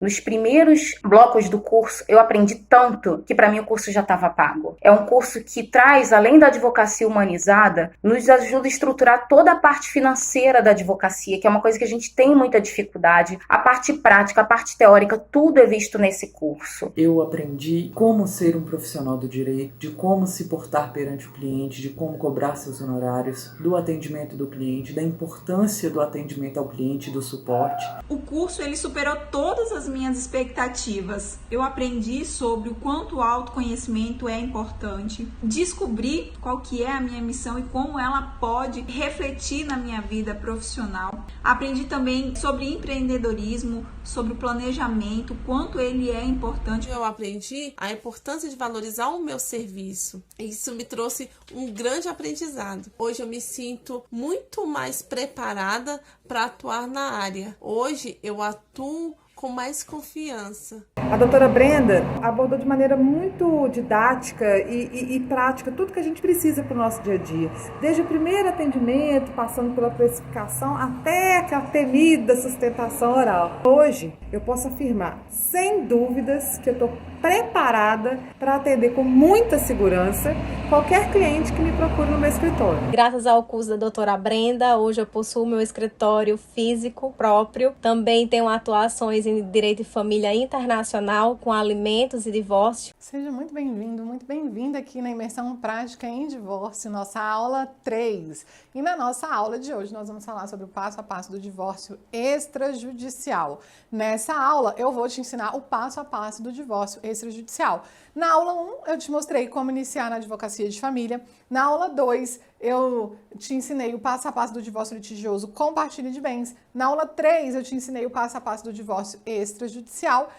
Nos primeiros blocos do curso, eu aprendi tanto que para mim o curso já estava pago. É um curso que traz, além da advocacia humanizada, nos ajuda a estruturar toda a parte financeira da advocacia, que é uma coisa que a gente tem muita dificuldade. A parte prática, a parte teórica, tudo é visto nesse curso. Eu aprendi como ser um profissional do direito, de como se portar perante o cliente, de como cobrar seus honorários, do atendimento do cliente, da importância do atendimento ao cliente, do suporte. O curso ele superou todas as minhas expectativas. Eu aprendi sobre o quanto o autoconhecimento é importante, descobri qual que é a minha missão e como ela pode refletir na minha vida profissional. Aprendi também sobre empreendedorismo, sobre o planejamento, quanto ele é importante. Eu aprendi a importância de valorizar o meu serviço. Isso me trouxe um grande aprendizado. Hoje eu me sinto muito mais preparada para atuar na área. Hoje eu atuo com mais confiança. A doutora Brenda abordou de maneira muito didática e prática tudo que a gente precisa para o nosso dia a dia. Desde o primeiro atendimento, passando pela precificação, até aquela temida sustentação oral. Hoje, eu posso afirmar, sem dúvidas, que eu estou preparada para atender com muita segurança qualquer cliente que me procure no meu escritório. Graças ao curso da doutora Brenda, hoje eu possuo meu escritório físico próprio. Também tenho atuações em direito de família internacional, com alimentos e divórcio. Seja muito bem-vindo, muito bem-vinda aqui na Imersão Prática em Divórcio, nossa aula 3. E na nossa aula de hoje nós vamos falar sobre o passo a passo do divórcio extrajudicial. Nessa aula eu vou te ensinar o passo a passo do divórcio extrajudicial. Na aula 1 eu te mostrei como iniciar na advocacia de família. Na aula 2 eu te ensinei o passo a passo do divórcio litigioso com partilha de bens. Na aula 3 eu te ensinei o passo a passo do divórcio extrajudicial.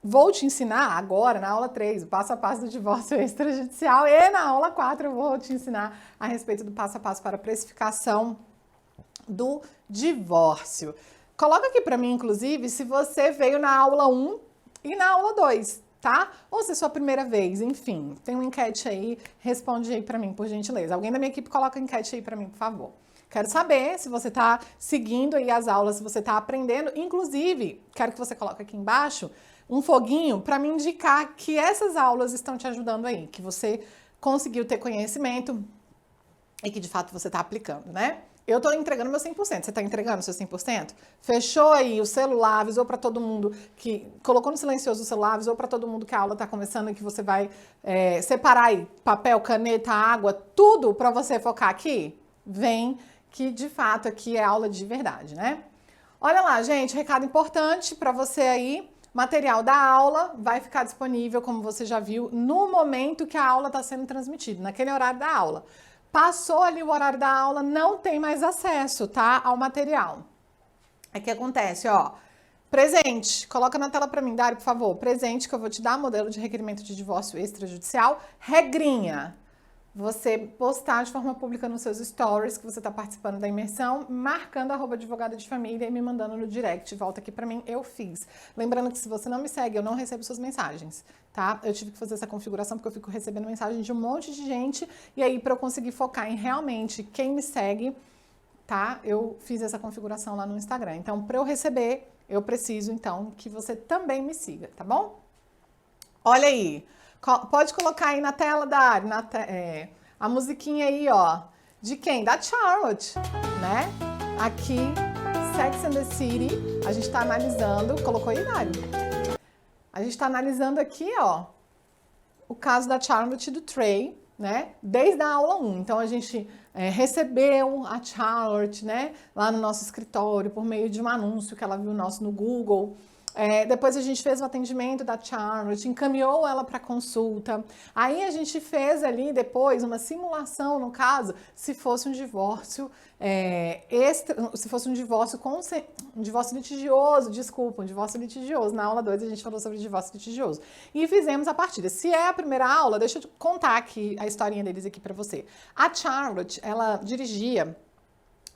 Vou te ensinar agora, na aula 3, o passo a passo do divórcio extrajudicial, e na aula 4 eu vou te ensinar a respeito do passo a passo para a precificação do divórcio. Coloca aqui para mim, inclusive, se você veio na aula 1 e na aula 2, tá? Ou se é sua primeira vez, enfim, tem uma enquete aí, responde aí para mim, por gentileza. Alguém da minha equipe coloca a enquete aí para mim, por favor. Quero saber se você está seguindo aí as aulas, se você está aprendendo. Inclusive, quero que você coloque aqui embaixo um foguinho para me indicar que essas aulas estão te ajudando aí, que você conseguiu ter conhecimento e que de fato você está aplicando, né? Eu estou entregando meu 100%, você está entregando seu 100%? Fechou aí o celular, avisou para todo mundo que... Colocou no silencioso o celular, avisou para todo mundo que a aula está começando e que você vai separar aí papel, caneta, água, tudo para você focar aqui? Vem que de fato aqui é aula de verdade, né? Olha lá, gente, recado importante para você aí. Material da aula vai ficar disponível, como você já viu, no momento que a aula está sendo transmitida, naquele horário da aula. Passou ali o horário da aula, não tem mais acesso, tá, ao material. Aí o que acontece, ó, presente, coloca na tela para mim, Dário, por favor, presente que eu vou te dar, modelo de requerimento de divórcio extrajudicial, regrinha. Você postar de forma pública nos seus stories que você está participando da imersão, marcando @advogada de família e me mandando no direct. Volta aqui para mim, eu fiz. Lembrando que se você não me segue, eu não recebo suas mensagens, tá? Eu tive que fazer essa configuração porque eu fico recebendo mensagem de um monte de gente e aí para eu conseguir focar em realmente quem me segue, tá? Eu fiz essa configuração lá no Instagram. Então, para eu receber, eu preciso então que você também me siga, tá bom? Olha aí. Pode colocar aí na tela, Dari, a musiquinha aí, ó. De quem? Da Charlotte, né? Aqui, Sex and the City. A gente tá analisando... Colocou aí, Dari? A gente tá analisando aqui, ó, o caso da Charlotte e do Trey, né? Desde a aula 1. Então, a gente recebeu a Charlotte, né? Lá no nosso escritório, por meio de um anúncio que ela viu nosso no Google. Depois a gente fez o atendimento da Charlotte, encaminhou ela para consulta. Aí a gente fez ali depois uma simulação, no caso, se fosse um divórcio se fosse um divórcio um divórcio litigioso, desculpa, um divórcio litigioso. Na aula 2 a gente falou sobre divórcio litigioso. E fizemos a partida. Se é a primeira aula, deixa eu contar aqui a historinha deles aqui para você. A Charlotte, ela dirigia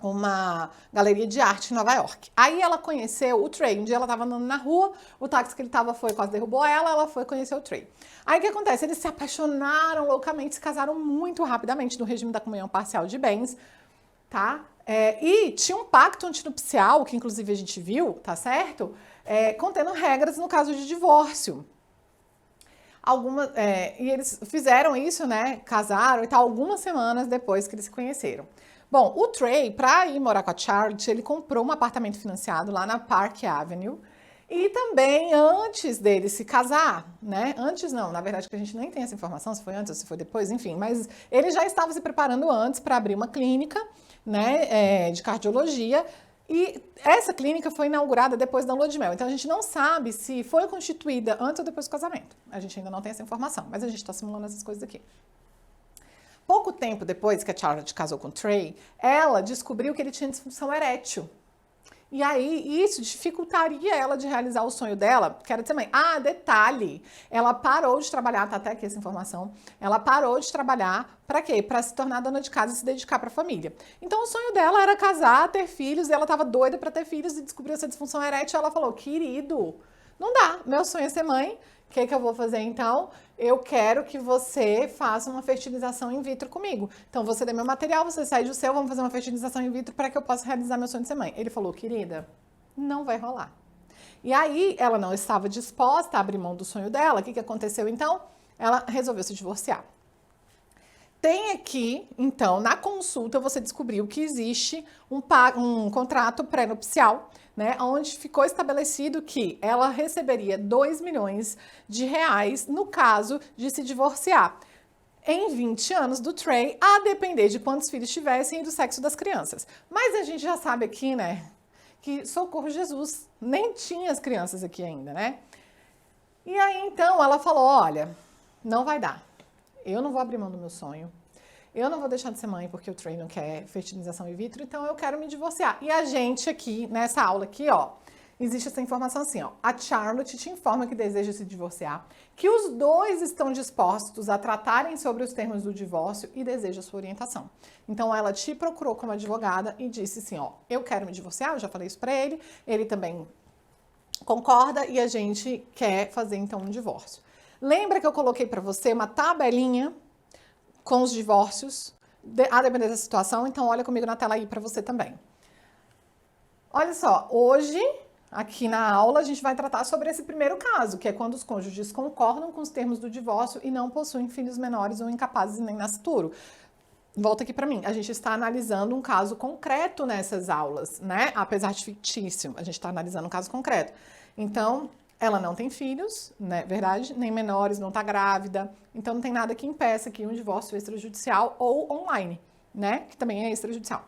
uma galeria de arte em Nova York. Aí ela conheceu o Trey. Um dia ela estava andando na rua, o táxi que ele estava quase derrubou ela foi conhecer o Trey. Aí o que acontece? Eles se apaixonaram loucamente, se casaram muito rapidamente no regime da comunhão parcial de bens, tá? E tinha um pacto antinupcial, que inclusive a gente viu, tá certo? contendo regras no caso de divórcio. E eles fizeram isso, né? Casaram e tal, algumas semanas depois que eles se conheceram. Bom, o Trey, para ir morar com a Charlotte, ele comprou um apartamento financiado lá na Park Avenue. E também antes dele se casar, né? Antes não, na verdade que a gente nem tem essa informação, se foi antes ou se foi depois, enfim. Mas ele já estava se preparando antes para abrir uma clínica, né, de cardiologia. E essa clínica foi inaugurada depois da lua de mel. Então a gente não sabe se foi constituída antes ou depois do casamento. A gente ainda não tem essa informação, mas a gente está simulando essas coisas aqui. Pouco tempo depois que a Charlotte casou com o Trey, ela descobriu que ele tinha disfunção erétil. E aí, isso dificultaria ela de realizar o sonho dela, que era de ser mãe. Ah, detalhe, ela parou de trabalhar, tá até aqui essa informação, ela parou de trabalhar para quê? Para se tornar dona de casa e se dedicar para a família. Então, o sonho dela era casar, ter filhos, e ela estava doida para ter filhos e descobriu essa disfunção erétil, e ela falou, querido, não dá, meu sonho é ser mãe, o que eu vou fazer então? Eu quero que você faça uma fertilização in vitro comigo. Então, você dê meu material, você sai do seu, vamos fazer uma fertilização in vitro para que eu possa realizar meu sonho de ser mãe. Ele falou, querida, não vai rolar. E aí, ela não estava disposta a abrir mão do sonho dela. O que aconteceu então? Ela resolveu se divorciar. Tem aqui, então, na consulta, você descobriu que existe um contrato pré-nupcial, né, onde ficou estabelecido que ela receberia 2 milhões de reais no caso de se divorciar em 20 anos do Trey, a depender de quantos filhos tivessem e do sexo das crianças. Mas a gente já sabe aqui, né, que socorro Jesus, nem tinha as crianças aqui ainda, né? E aí, então, ela falou, olha, não vai dar. Eu não vou abrir mão do meu sonho. Eu não vou deixar de ser mãe porque o Trey não quer fertilização in vitro, então eu quero me divorciar. E a gente aqui, nessa aula aqui, ó, existe essa informação assim, ó. A Charlotte te informa que deseja se divorciar, que os dois estão dispostos a tratarem sobre os termos do divórcio e deseja sua orientação. Então ela te procurou como advogada e disse assim, ó, eu quero me divorciar, eu já falei isso pra ele também concorda e a gente quer fazer então um divórcio. Lembra que eu coloquei pra você uma tabelinha com os divórcios, a depender da situação, então olha comigo na tela aí para você também. Olha só, hoje, aqui na aula, a gente vai tratar sobre esse primeiro caso, que é quando os cônjuges concordam com os termos do divórcio e não possuem filhos menores ou incapazes nem nascituro. Volta aqui para mim, a gente está analisando um caso concreto nessas aulas, né? Apesar de fictício, a gente está analisando um caso concreto. Então, ela não tem filhos, né? Verdade? Nem menores, não está grávida. Então, não tem nada que impeça aqui um divórcio extrajudicial ou online, né? Que também é extrajudicial.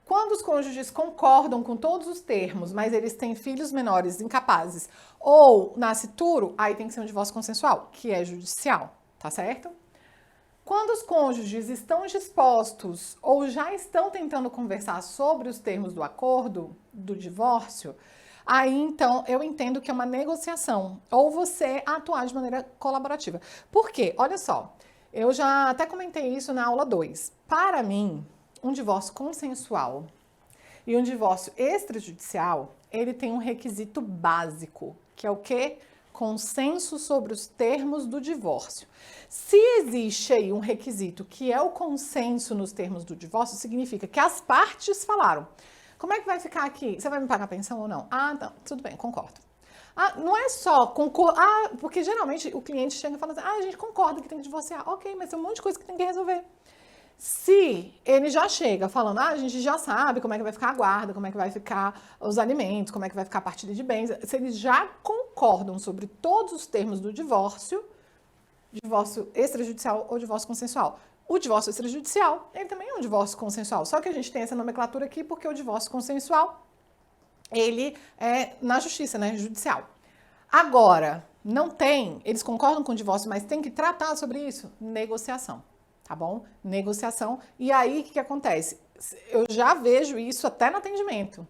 Quando os cônjuges concordam com todos os termos, mas eles têm filhos menores incapazes ou nascituro, aí tem que ser um divórcio consensual, que é judicial, tá certo? Quando os cônjuges estão dispostos ou já estão tentando conversar sobre os termos do acordo, do divórcio, aí, então, eu entendo que é uma negociação, ou você atuar de maneira colaborativa. Por quê? Olha só, eu já até comentei isso na aula 2. Para mim, um divórcio consensual e um divórcio extrajudicial, ele tem um requisito básico, que é o quê? Consenso sobre os termos do divórcio. Se existe aí um requisito que é o consenso nos termos do divórcio, significa que as partes falaram. Como é que vai ficar aqui? Você vai me pagar a pensão ou não? Ah, não, tudo bem, concordo. Ah, não é só concordar, porque geralmente o cliente chega e fala assim, a gente concorda que tem que divorciar. Ok, mas tem um monte de coisa que tem que resolver. Se ele já chega falando, a gente já sabe como é que vai ficar a guarda, como é que vai ficar os alimentos, como é que vai ficar a partilha de bens, se eles já concordam sobre todos os termos do divórcio extrajudicial ou divórcio consensual. O divórcio extrajudicial, ele também é um divórcio consensual, só que a gente tem essa nomenclatura aqui porque o divórcio consensual, ele é na justiça, né, judicial. Agora, não tem, eles concordam com o divórcio, mas tem que tratar sobre isso? Negociação, tá bom? Negociação. E aí, o que acontece? Eu já vejo isso até no atendimento.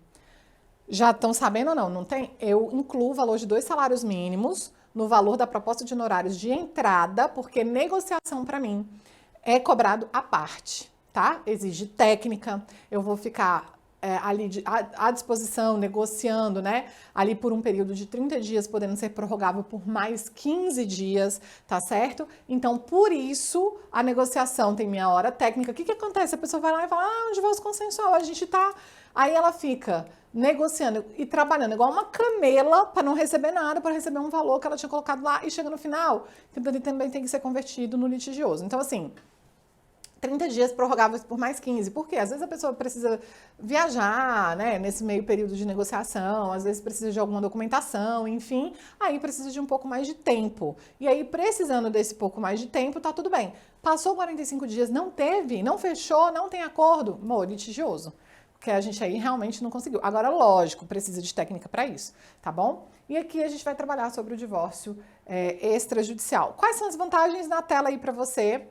Já estão sabendo ou não? Não tem? Eu incluo o valor de 2 salários mínimos no valor da proposta de honorários de entrada, porque negociação, para mim, é cobrado à parte, tá? Exige técnica, eu vou ficar ali à disposição, negociando, né? Ali por um período de 30 dias, podendo ser prorrogável por mais 15 dias, tá certo? Então, por isso, a negociação tem minha hora técnica. O que acontece? A pessoa vai lá e fala, um divórcio consensual, a gente tá Aí ela fica negociando e trabalhando igual uma camela para não receber nada, para receber um valor que ela tinha colocado lá e chega no final, ele também tem que ser convertido no litigioso. Então, assim, 30 dias prorrogáveis por mais 15. Por quê? Às vezes a pessoa precisa viajar, né, nesse meio período de negociação, às vezes precisa de alguma documentação, enfim, aí precisa de um pouco mais de tempo. E aí, precisando desse pouco mais de tempo, tá tudo bem. Passou 45 dias, não teve, não fechou, não tem acordo, litigioso. Porque a gente aí realmente não conseguiu. Agora, lógico, precisa de técnica para isso, tá bom? E aqui a gente vai trabalhar sobre o divórcio extrajudicial. Quais são as vantagens na tela aí para você?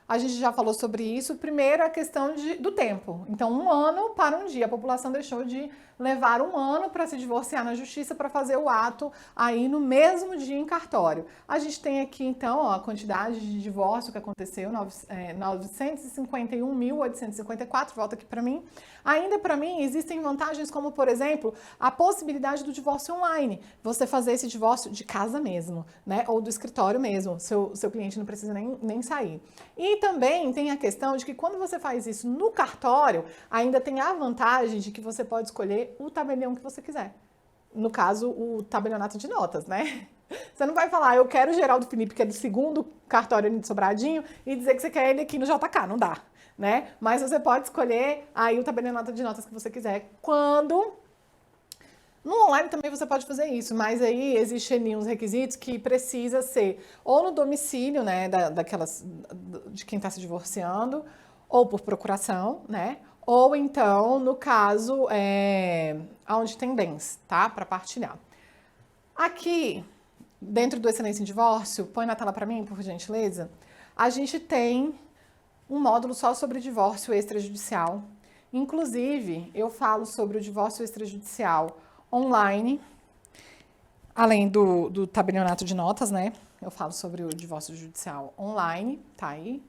A gente já falou sobre isso. Primeiro, a questão do tempo. Então, 1 ano para um dia. A população deixou de levar 1 ano para se divorciar na justiça para fazer o ato aí no mesmo dia em cartório. A gente tem aqui, então, ó, a quantidade de divórcio que aconteceu, 951.854, volta aqui para mim. Ainda para mim, existem vantagens como, por exemplo, a possibilidade do divórcio online. Você fazer esse divórcio de casa mesmo, né? Ou do escritório mesmo. Seu cliente não precisa nem sair. E também tem a questão de que quando você faz isso no cartório, ainda tem a vantagem de que você pode escolher o tabelião que você quiser. No caso, o tabelionato de notas, né? Você não vai falar, eu quero o Geraldo Felipe, que é do 2º cartório de Sobradinho, e dizer que você quer ele aqui no JK, não dá, né? Mas você pode escolher aí o tabelionato de notas que você quiser. Quando... No online também você pode fazer isso, mas aí existem ali uns requisitos que precisa ser ou no domicílio, né, de quem está se divorciando, ou por procuração, né, ou então, no caso, onde tem bens, tá, para partilhar. Aqui, dentro do Excelência em Divórcio, põe na tela para mim, por gentileza, a gente tem um módulo só sobre divórcio extrajudicial. Inclusive, eu falo sobre o divórcio extrajudicial online, além do tabelionato de notas, né? Eu falo sobre o divórcio judicial online, tá aí,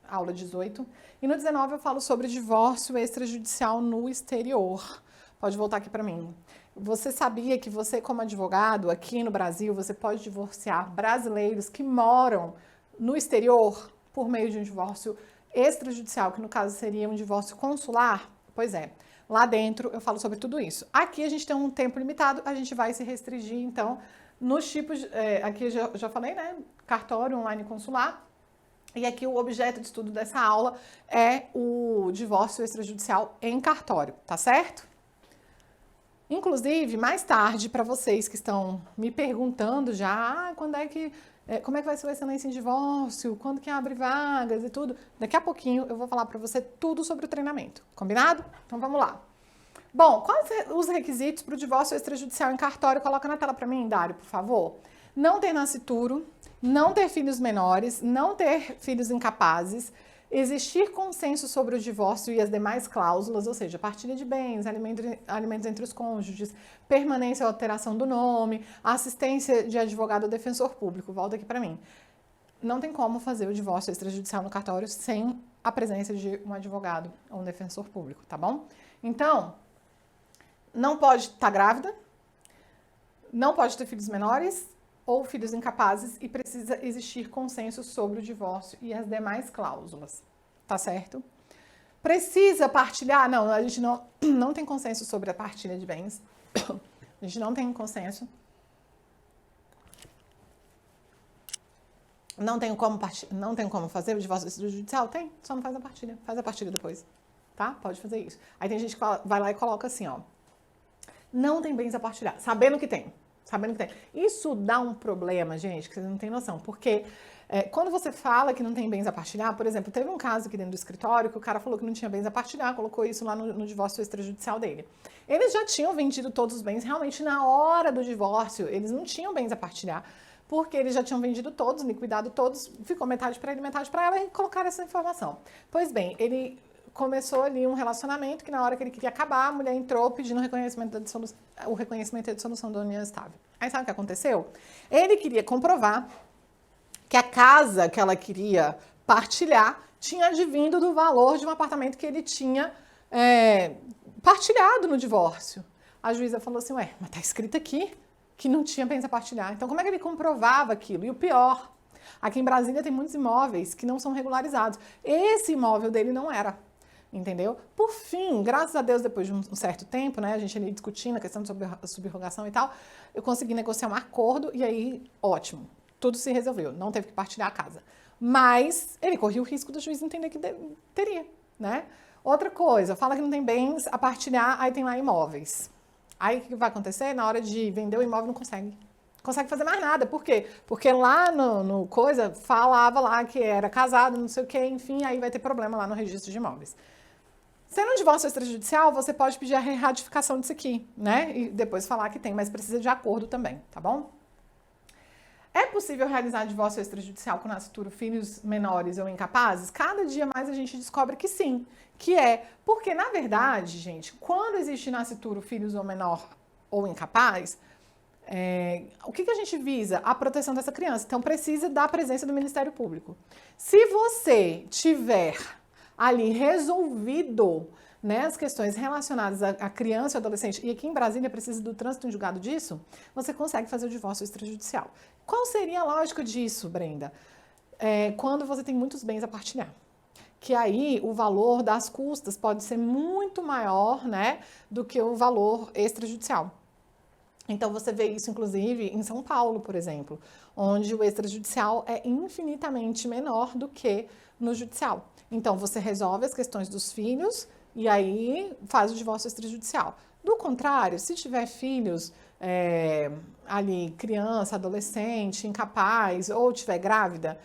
aula 18. E no 19 eu falo sobre divórcio extrajudicial no exterior. Pode voltar aqui para mim. Você sabia que você, como advogado, aqui no Brasil, você pode divorciar brasileiros que moram no exterior por meio de um divórcio extrajudicial, que no caso seria um divórcio consular? Pois é. Lá dentro eu falo sobre tudo isso. Aqui a gente tem um tempo limitado, a gente vai se restringir, então, nos tipos... aqui eu já falei, né? Cartório, online, consular. E aqui o objeto de estudo dessa aula é o divórcio extrajudicial em cartório, tá certo? Inclusive, mais tarde, para vocês que estão me perguntando já, quando é que... como é que vai ser o Excelência em Divórcio, quando que abre vagas e tudo. Daqui a pouquinho eu vou falar para você tudo sobre o treinamento, combinado? Então vamos lá. Bom, quais os requisitos para o divórcio extrajudicial em cartório? Coloca na tela para mim, Dário, por favor. Não ter nascituro, não ter filhos menores, não ter filhos incapazes, existir consenso sobre o divórcio e as demais cláusulas, ou seja, partilha de bens, alimentos entre os cônjuges, permanência ou alteração do nome, assistência de advogado ou defensor público. Volta aqui para mim. Não tem como fazer o divórcio extrajudicial no cartório sem a presença de um advogado ou um defensor público, tá bom? Então, não pode estar grávida, não pode ter filhos menores ou filhos incapazes e precisa existir consenso sobre o divórcio e as demais cláusulas, tá certo? Precisa partilhar? Não, a gente não tem consenso sobre a partilha de bens. A gente não tem consenso. Não tem como fazer o divórcio extrajudicial? Tem, só não faz a partilha depois, tá? Pode fazer isso. Aí tem gente que vai lá e coloca assim, ó, não tem bens a partilhar, sabendo que tem. Isso dá um problema, gente, que vocês não têm noção, porque quando você fala que não tem bens a partilhar, por exemplo, teve um caso aqui dentro do escritório que o cara falou que não tinha bens a partilhar, colocou isso lá no divórcio extrajudicial dele. Eles já tinham vendido todos os bens, realmente na hora do divórcio, eles não tinham bens a partilhar, porque eles já tinham vendido todos, liquidado todos, ficou metade para ele, metade para ela e colocaram essa informação. Pois bem, ele começou ali um relacionamento que na hora que ele queria acabar, a mulher entrou pedindo o reconhecimento da dissolução da união estável. Aí sabe o que aconteceu? Ele queria comprovar que a casa que ela queria partilhar tinha advindo do valor de um apartamento que ele tinha partilhado no divórcio. A juíza falou assim, ué, mas tá escrito aqui que não tinha bens a partilhar. Então como é que ele comprovava aquilo? E o pior, aqui em Brasília tem muitos imóveis que não são regularizados. Esse imóvel dele não era. entendeu? Por fim, graças a Deus, depois de um certo tempo, né, a gente ali discutindo a questão de subrogação e tal, eu consegui negociar um acordo e aí, ótimo, tudo se resolveu, não teve que partilhar a casa. Mas ele corria o risco do juiz entender que teria, né? Outra coisa, fala que não tem bens a partilhar, aí tem lá imóveis. Aí o que vai acontecer? Na hora de vender o imóvel não consegue fazer mais nada. Por quê? Porque lá no coisa falava lá que era casado, não sei o quê, enfim, aí vai ter problema lá no registro de imóveis. Sendo um divórcio extrajudicial, você pode pedir a ratificação disso aqui, né? E depois falar que tem, mas precisa de acordo também, tá bom? É possível realizar divórcio extrajudicial com nascituro filhos menores ou incapazes? Cada dia mais a gente descobre que sim, que é. Porque, na verdade, gente, quando existe nascituro filhos ou menor ou incapaz, o que a gente visa? A proteção dessa criança. Então, precisa da presença do Ministério Público. Se você tiver ali resolvido, né, as questões relacionadas à criança e adolescente, e aqui em Brasília precisa do trânsito em julgado disso, você consegue fazer o divórcio extrajudicial. Qual seria a lógica disso, Brenda? Quando você tem muitos bens a partilhar. Que aí o valor das custas pode ser muito maior, né, do que o valor extrajudicial. Então, você vê isso, inclusive, em São Paulo, por exemplo, onde o extrajudicial é infinitamente menor do que no judicial. Então, você resolve as questões dos filhos e aí faz o divórcio extrajudicial. Do contrário, se tiver filhos ali, criança, adolescente, incapaz, ou tiver grávida,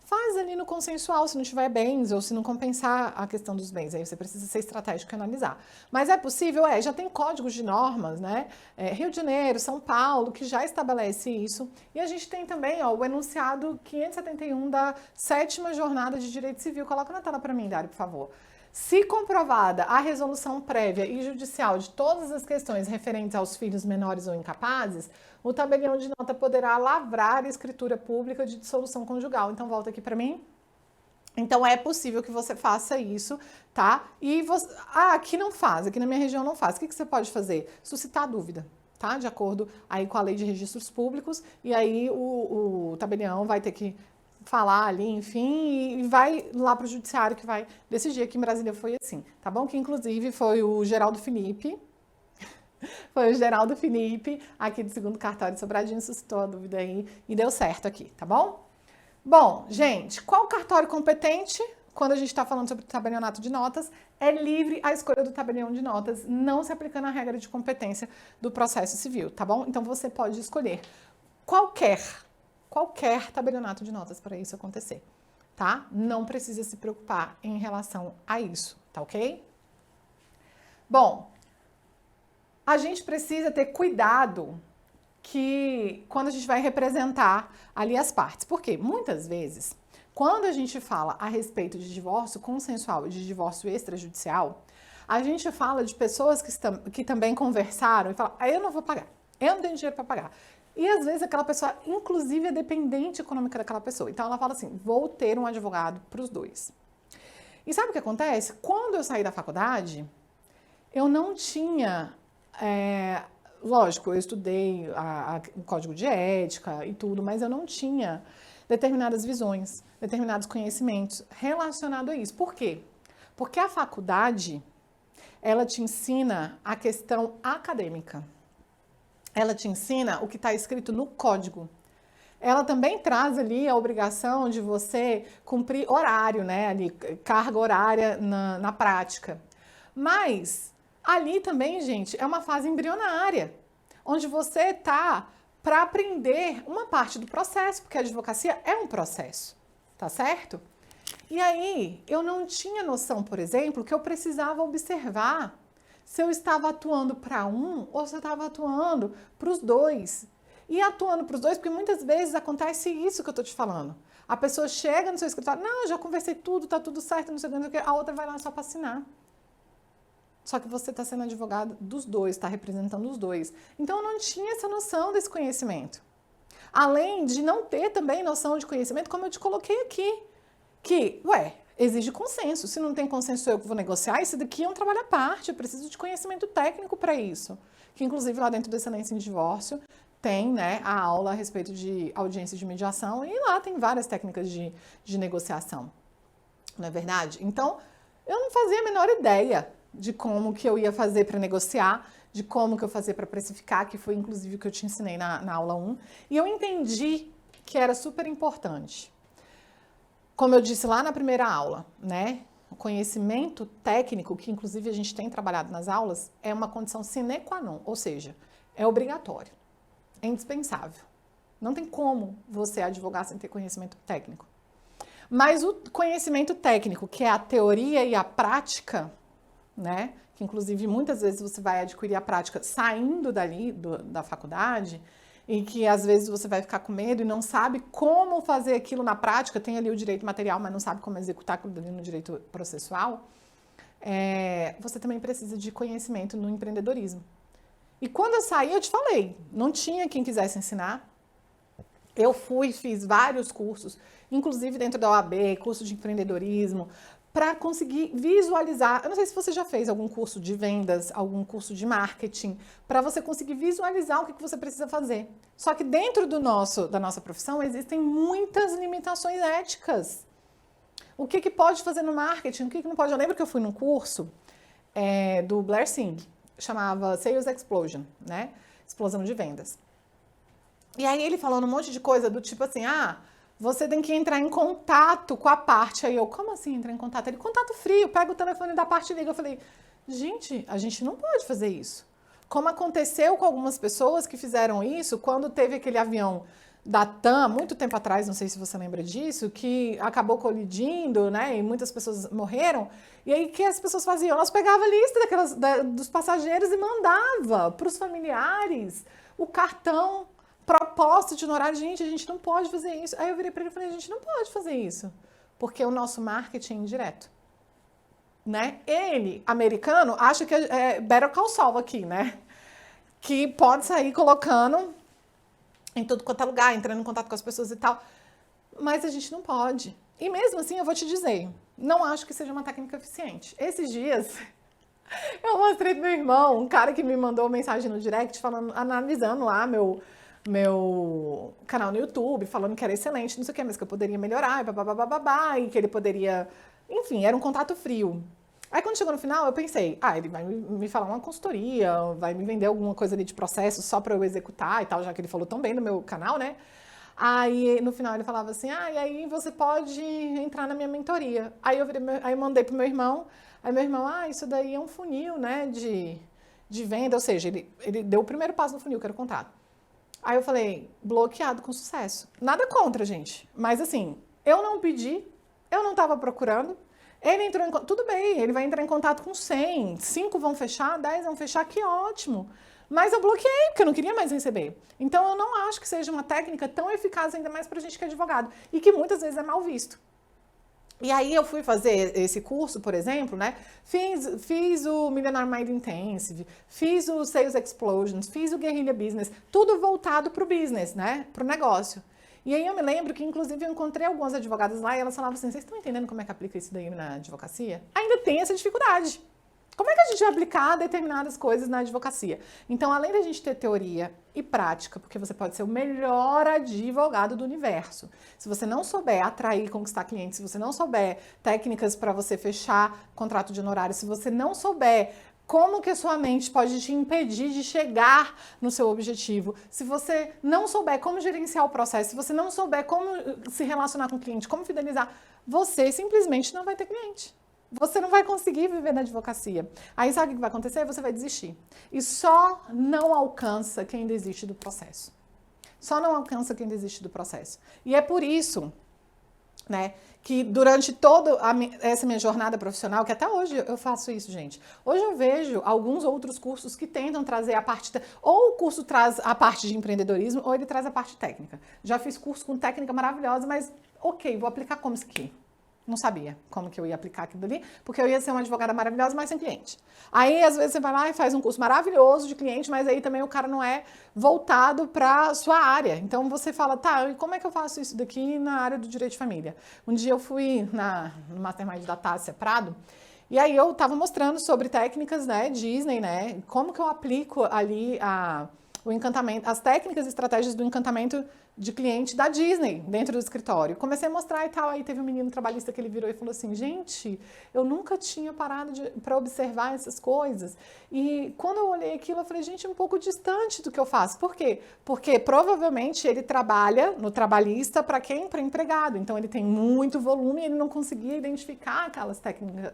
faz ali no consensual, se não tiver bens ou se não compensar a questão dos bens. Aí você precisa ser estratégico e analisar. Mas é possível? Já tem códigos de normas, né? Rio de Janeiro, São Paulo, que já estabelece isso. E a gente tem também o enunciado 571 da 7ª Jornada de Direito Civil. Coloca na tela para mim, Dário, por favor. Se comprovada a resolução prévia e judicial de todas as questões referentes aos filhos menores ou incapazes, o tabelião de nota poderá lavrar escritura pública de dissolução conjugal. Então, volta aqui para mim. Então, é possível que você faça isso, tá? E você... aqui não faz, aqui na minha região não faz. O que você pode fazer? Suscitar dúvida, tá? De acordo aí com a lei de registros públicos, e aí o tabelião vai ter que falar ali, enfim, e vai lá para o judiciário que vai decidir. Aqui em Brasília foi assim, tá bom? Que inclusive foi o Geraldo Felipe, aqui do 2º Cartório de Sobradinho, suscitou a dúvida aí e deu certo aqui, tá bom? Bom, gente, qual cartório competente, quando a gente está falando sobre o tabelionato de notas, é livre a escolha do tabelião de notas, não se aplicando a regra de competência do processo civil, tá bom? Então você pode escolher qualquer tabelionato de notas para isso acontecer, tá? Não precisa se preocupar em relação a isso, tá ok? Bom, a gente precisa ter cuidado que quando a gente vai representar ali as partes. Porque muitas vezes, quando a gente fala a respeito de divórcio consensual e de divórcio extrajudicial, a gente fala de pessoas que também conversaram e falam, eu não vou pagar, eu não tenho dinheiro para pagar. E às vezes aquela pessoa, inclusive, é dependente econômica daquela pessoa. Então ela fala assim, vou ter um advogado para os dois. E sabe o que acontece? Quando eu saí da faculdade, eu não tinha... lógico, eu estudei o código de ética e tudo, mas eu não tinha determinadas visões, determinados conhecimentos relacionados a isso. Por quê? Porque a faculdade, ela te ensina a questão acadêmica. Ela te ensina o que está escrito no código. Ela também traz ali a obrigação de você cumprir horário, né? Ali, carga horária na prática. Mas ali também, gente, é uma fase embrionária, onde você está para aprender uma parte do processo, porque a advocacia é um processo, tá certo? E aí, eu não tinha noção, por exemplo, que eu precisava observar se eu estava atuando para um ou se eu estava atuando para os dois. E atuando para os dois, porque muitas vezes acontece isso que eu estou te falando. A pessoa chega no seu escritório, não, eu já conversei tudo, tá tudo certo, não sei o que, a outra vai lá só para assinar. Só que você está sendo advogado dos dois, está representando os dois. Então, eu não tinha essa noção desse conhecimento. Além de não ter também noção de conhecimento, como eu te coloquei aqui. Que, exige consenso. Se não tem consenso, eu vou negociar. Isso daqui é um trabalho à parte. Eu preciso de conhecimento técnico para isso. Que, inclusive, lá dentro do Excelência em Divórcio, tem, né, a aula a respeito de audiência de mediação. E lá tem várias técnicas de negociação. Não é verdade? Então, eu não fazia a menor ideia de como que eu ia fazer para negociar, de como que eu fazia para precificar, que foi inclusive o que eu te ensinei na aula 1. E eu entendi que era super importante. Como eu disse lá na primeira aula, né? O conhecimento técnico, que inclusive a gente tem trabalhado nas aulas, é uma condição sine qua non, ou seja, é obrigatório, é indispensável. Não tem como você advogar sem ter conhecimento técnico. Mas o conhecimento técnico, que é a teoria e a prática, né? Que inclusive muitas vezes você vai adquirir a prática saindo dali da faculdade, e que às vezes você vai ficar com medo e não sabe como fazer aquilo na prática, tem ali o direito material, mas não sabe como executar aquilo ali no direito processual, você também precisa de conhecimento no empreendedorismo. E quando eu saí, eu te falei, não tinha quem quisesse ensinar. Eu fiz vários cursos, inclusive dentro da OAB, curso de empreendedorismo, para conseguir visualizar. Eu não sei se você já fez algum curso de vendas, algum curso de marketing, para você conseguir visualizar o que você precisa fazer. Só que dentro da nossa profissão existem muitas limitações éticas. O que pode fazer no marketing, o que não pode. Eu lembro que eu fui num curso do Blair Singh, chamava Sales Explosion, né? Explosão de vendas. E aí ele falando um monte de coisa do tipo assim, você tem que entrar em contato com a parte. Aí eu, como assim entrar em contato? Ele, contato frio, pega o telefone da parte e liga. Eu falei, gente, a gente não pode fazer isso. Como aconteceu com algumas pessoas que fizeram isso quando teve aquele avião da TAM, muito tempo atrás, não sei se você lembra disso, que acabou colidindo, né, e muitas pessoas morreram. E aí, o que as pessoas faziam? Elas pegavam a lista dos passageiros e mandavam para os familiares o cartão, proposta de honorário. Gente, a gente não pode fazer isso. Aí eu virei para ele e falei, a gente não pode fazer isso, porque o nosso marketing é indireto, né? Ele, americano, acha que é Better Call Saul aqui, né? Que pode sair colocando em tudo quanto é lugar, entrando em contato com as pessoas e tal. Mas a gente não pode. E mesmo assim, eu vou te dizer, não acho que seja uma técnica eficiente. Esses dias, eu mostrei pro meu irmão, um cara que me mandou mensagem no direct, analisando lá meu canal no YouTube, falando que era excelente, não sei o que, mas que eu poderia melhorar, e que ele poderia... Enfim, era um contato frio. Aí quando chegou no final, eu pensei, ele vai me falar uma consultoria, vai me vender alguma coisa ali de processo só para eu executar e tal, já que ele falou tão bem no meu canal, né? Aí no final ele falava assim, e aí você pode entrar na minha mentoria. Aí eu mandei pro meu irmão, aí meu irmão, isso daí é um funil, né, de venda, ou seja, ele deu o primeiro passo no funil, que era o contrato. Aí eu falei, bloqueado com sucesso. Nada contra, gente. Mas assim, eu não pedi, eu não estava procurando. Ele entrou em contato, tudo bem, ele vai entrar em contato com 100. 5 vão fechar, 10 vão fechar, que ótimo. Mas eu bloqueei, porque eu não queria mais receber. Então eu não acho que seja uma técnica tão eficaz, ainda mais pra gente que é advogado. E que muitas vezes é mal visto. E aí eu fui fazer esse curso, por exemplo, né? Fiz o Millionaire Mind Intensive, fiz o Sales Explosions, fiz o Guerrilla Business, tudo voltado para o business, né? Para o negócio. E aí eu me lembro que, inclusive, eu encontrei algumas advogadas lá e elas falavam assim, vocês estão entendendo como é que aplica isso daí na advocacia? Ainda tem essa dificuldade. Como é que a gente vai aplicar determinadas coisas na advocacia? Então, além da gente ter teoria e prática, porque você pode ser o melhor advogado do universo, se você não souber atrair e conquistar clientes, se você não souber técnicas para você fechar contrato de honorário, se você não souber como que a sua mente pode te impedir de chegar no seu objetivo, se você não souber como gerenciar o processo, se você não souber como se relacionar com o cliente, como fidelizar, você simplesmente não vai ter cliente. Você não vai conseguir viver na advocacia. Aí sabe o que vai acontecer? Você vai desistir. E só não alcança quem desiste do processo. Só não alcança quem desiste do processo. E é por isso, né, que durante toda essa minha jornada profissional, que até hoje eu faço isso, gente. Hoje eu vejo alguns outros cursos que tentam trazer a parte... Ou o curso traz a parte de empreendedorismo, ou ele traz a parte técnica. Já fiz curso com técnica maravilhosa, mas ok, vou aplicar como isso aqui. Não sabia como que eu ia aplicar aquilo ali, porque eu ia ser uma advogada maravilhosa, mas sem cliente. Aí, às vezes, você vai lá e faz um curso maravilhoso de cliente, mas aí também o cara não é voltado para a sua área. Então, você fala, tá, e como é que eu faço isso daqui na área do direito de família? Um dia eu fui no Mastermind da Tássia Prado, e aí eu estava mostrando sobre técnicas, né, Disney, né, como que eu aplico ali o encantamento, as técnicas e estratégias do encantamento de cliente da Disney dentro do escritório. Comecei a mostrar e tal, aí teve um menino trabalhista que ele virou e falou assim, gente, eu nunca tinha parado para observar essas coisas. E quando eu olhei aquilo, eu falei, gente, é um pouco distante do que eu faço. Por quê? Porque provavelmente ele trabalha no trabalhista para quem? Para empregado. Então ele tem muito volume e ele não conseguia identificar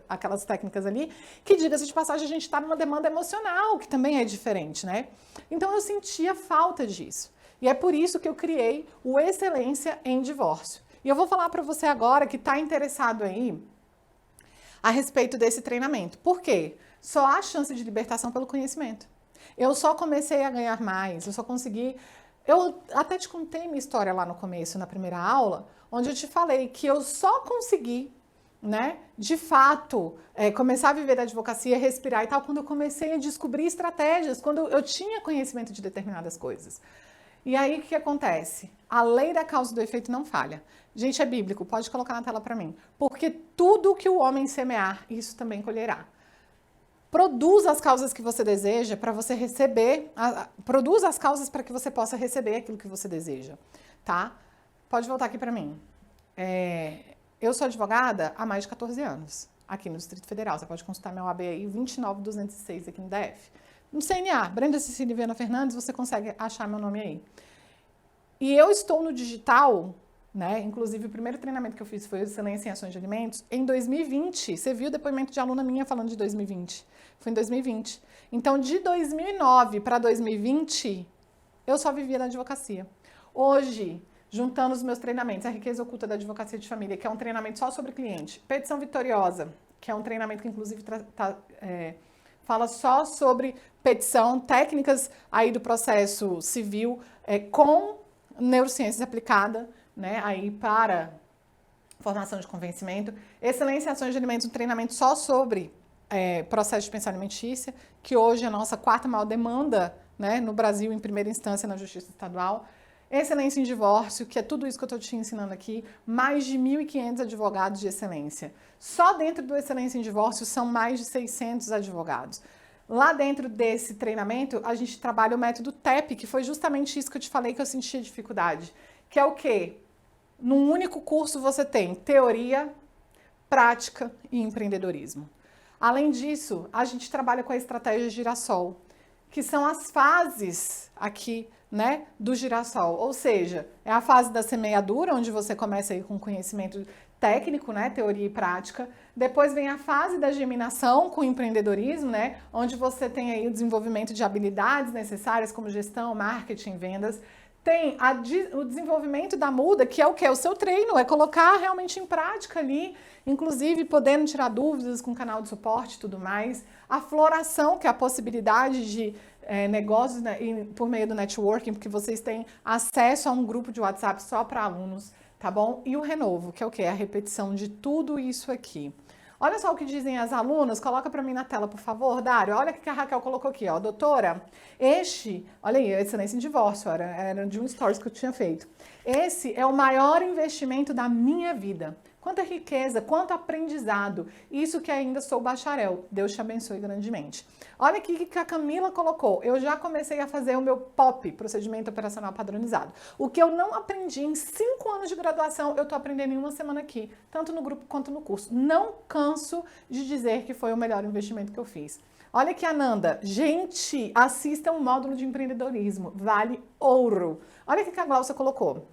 aquelas técnicas ali, que diga-se de passagem, a gente está numa demanda emocional, que também é diferente, né? Então eu sentia falta disso. E é por isso que eu criei o Excelência em Divórcio. E eu vou falar para você agora que está interessado aí a respeito desse treinamento. Por quê? Só há chance de libertação pelo conhecimento. Eu só comecei a ganhar mais, eu só consegui... Eu até te contei minha história lá no começo, na primeira aula, onde eu te falei que eu só consegui, né, de fato, começar a viver da advocacia, respirar e tal, quando eu comecei a descobrir estratégias, quando eu tinha conhecimento de determinadas coisas. E aí, o que acontece? A lei da causa e do efeito não falha. Gente, é bíblico, pode colocar na tela para mim. Porque tudo que o homem semear, isso também colherá. Produza as causas que você deseja para você receber, produza as causas para que você possa receber aquilo que você deseja, tá? Pode voltar aqui para mim. Eu sou advogada há mais de 14 anos, aqui no Distrito Federal. Você pode consultar meu AB aí, 29206 aqui no DF. No CNA, Brenda Cecília Viana Fernandes, você consegue achar meu nome aí. E eu estou no digital, né? Inclusive, o primeiro treinamento que eu fiz foi Excelência em Ações de Alimentos, em 2020. Você viu o depoimento de aluna minha falando de 2020. Foi em 2020. Então, de 2009 para 2020, eu só vivia da advocacia. Hoje, juntando os meus treinamentos, a Riqueza Oculta da Advocacia de Família, que é um treinamento só sobre cliente, Petição Vitoriosa, que é um treinamento que, inclusive, fala só sobre petição, técnicas aí do processo civil com neurociências aplicada, né, aí para formação de convencimento. Excelência em Ações de Alimentos, um treinamento só sobre processo de pensão alimentícia, que hoje é a nossa quarta maior demanda, né, no Brasil, em primeira instância na Justiça Estadual. Excelência em Divórcio, que é tudo isso que eu estou te ensinando aqui, mais de 1.500 advogados de excelência. Só dentro do Excelência em Divórcio são mais de 600 advogados. Lá dentro desse treinamento, a gente trabalha o método TEP, que foi justamente isso que eu te falei que eu sentia dificuldade. Que é o quê? Num único curso você tem teoria, prática e empreendedorismo. Além disso, a gente trabalha com a estratégia girassol, que são as fases aqui, né, do girassol. Ou seja, é a fase da semeadura, onde você começa aí com conhecimento técnico, né, teoria e prática. Depois vem a fase da geminação com empreendedorismo, né, onde você tem aí o desenvolvimento de habilidades necessárias como gestão, marketing, vendas. Tem o desenvolvimento da muda, que é o quê? O seu treino, é colocar realmente em prática ali, inclusive podendo tirar dúvidas com canal de suporte e tudo mais. A floração, que é a possibilidade de negócios, né, por meio do networking, porque vocês têm acesso a um grupo de WhatsApp só para alunos, tá bom? E o renovo, que é o quê? A repetição de tudo isso aqui. Olha só o que dizem as alunas, coloca para mim na tela, por favor, Dário. Olha o que a Raquel colocou aqui, ó. Doutora, olha aí, Excelência em Divórcio, era de um stories que eu tinha feito. Esse é o maior investimento da minha vida. Quanta riqueza, quanto aprendizado. Isso que ainda sou bacharel. Deus te abençoe grandemente. Olha aqui o que a Camila colocou. Eu já comecei a fazer o meu POP, Procedimento Operacional Padronizado. O que eu não aprendi em 5 anos de graduação, eu estou aprendendo em uma semana aqui, tanto no grupo quanto no curso. Não canso de dizer que foi o melhor investimento que eu fiz. Olha aqui, Ananda. Gente, assista um módulo de empreendedorismo. Vale ouro. Olha o que a Glaucia colocou.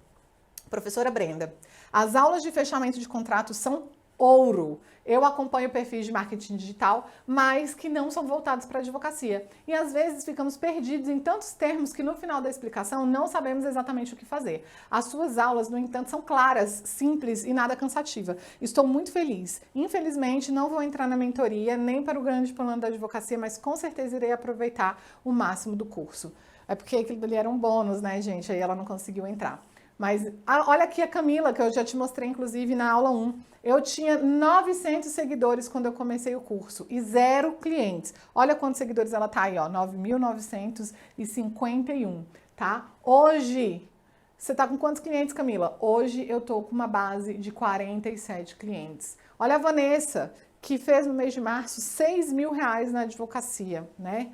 Professora Brenda, as aulas de fechamento de contratos são ouro. Eu acompanho perfis de marketing digital, mas que não são voltados para a advocacia. E às vezes ficamos perdidos em tantos termos que no final da explicação não sabemos exatamente o que fazer. As suas aulas, no entanto, são claras, simples e nada cansativa. Estou muito feliz. Infelizmente, não vou entrar na mentoria nem para o grande plano da advocacia, mas com certeza irei aproveitar o máximo do curso. É porque aquilo ali era um bônus, né, gente? Aí ela não conseguiu entrar. Mas olha aqui a Camila, que eu já te mostrei, inclusive, na aula 1. Eu tinha 900 seguidores quando eu comecei o curso e 0 clientes. Olha quantos seguidores ela tá aí, ó, 9.951, tá? Hoje, você tá com quantos clientes, Camila? Hoje eu tô com uma base de 47 clientes. Olha a Vanessa, que fez no mês de março R$6.000 na advocacia, né?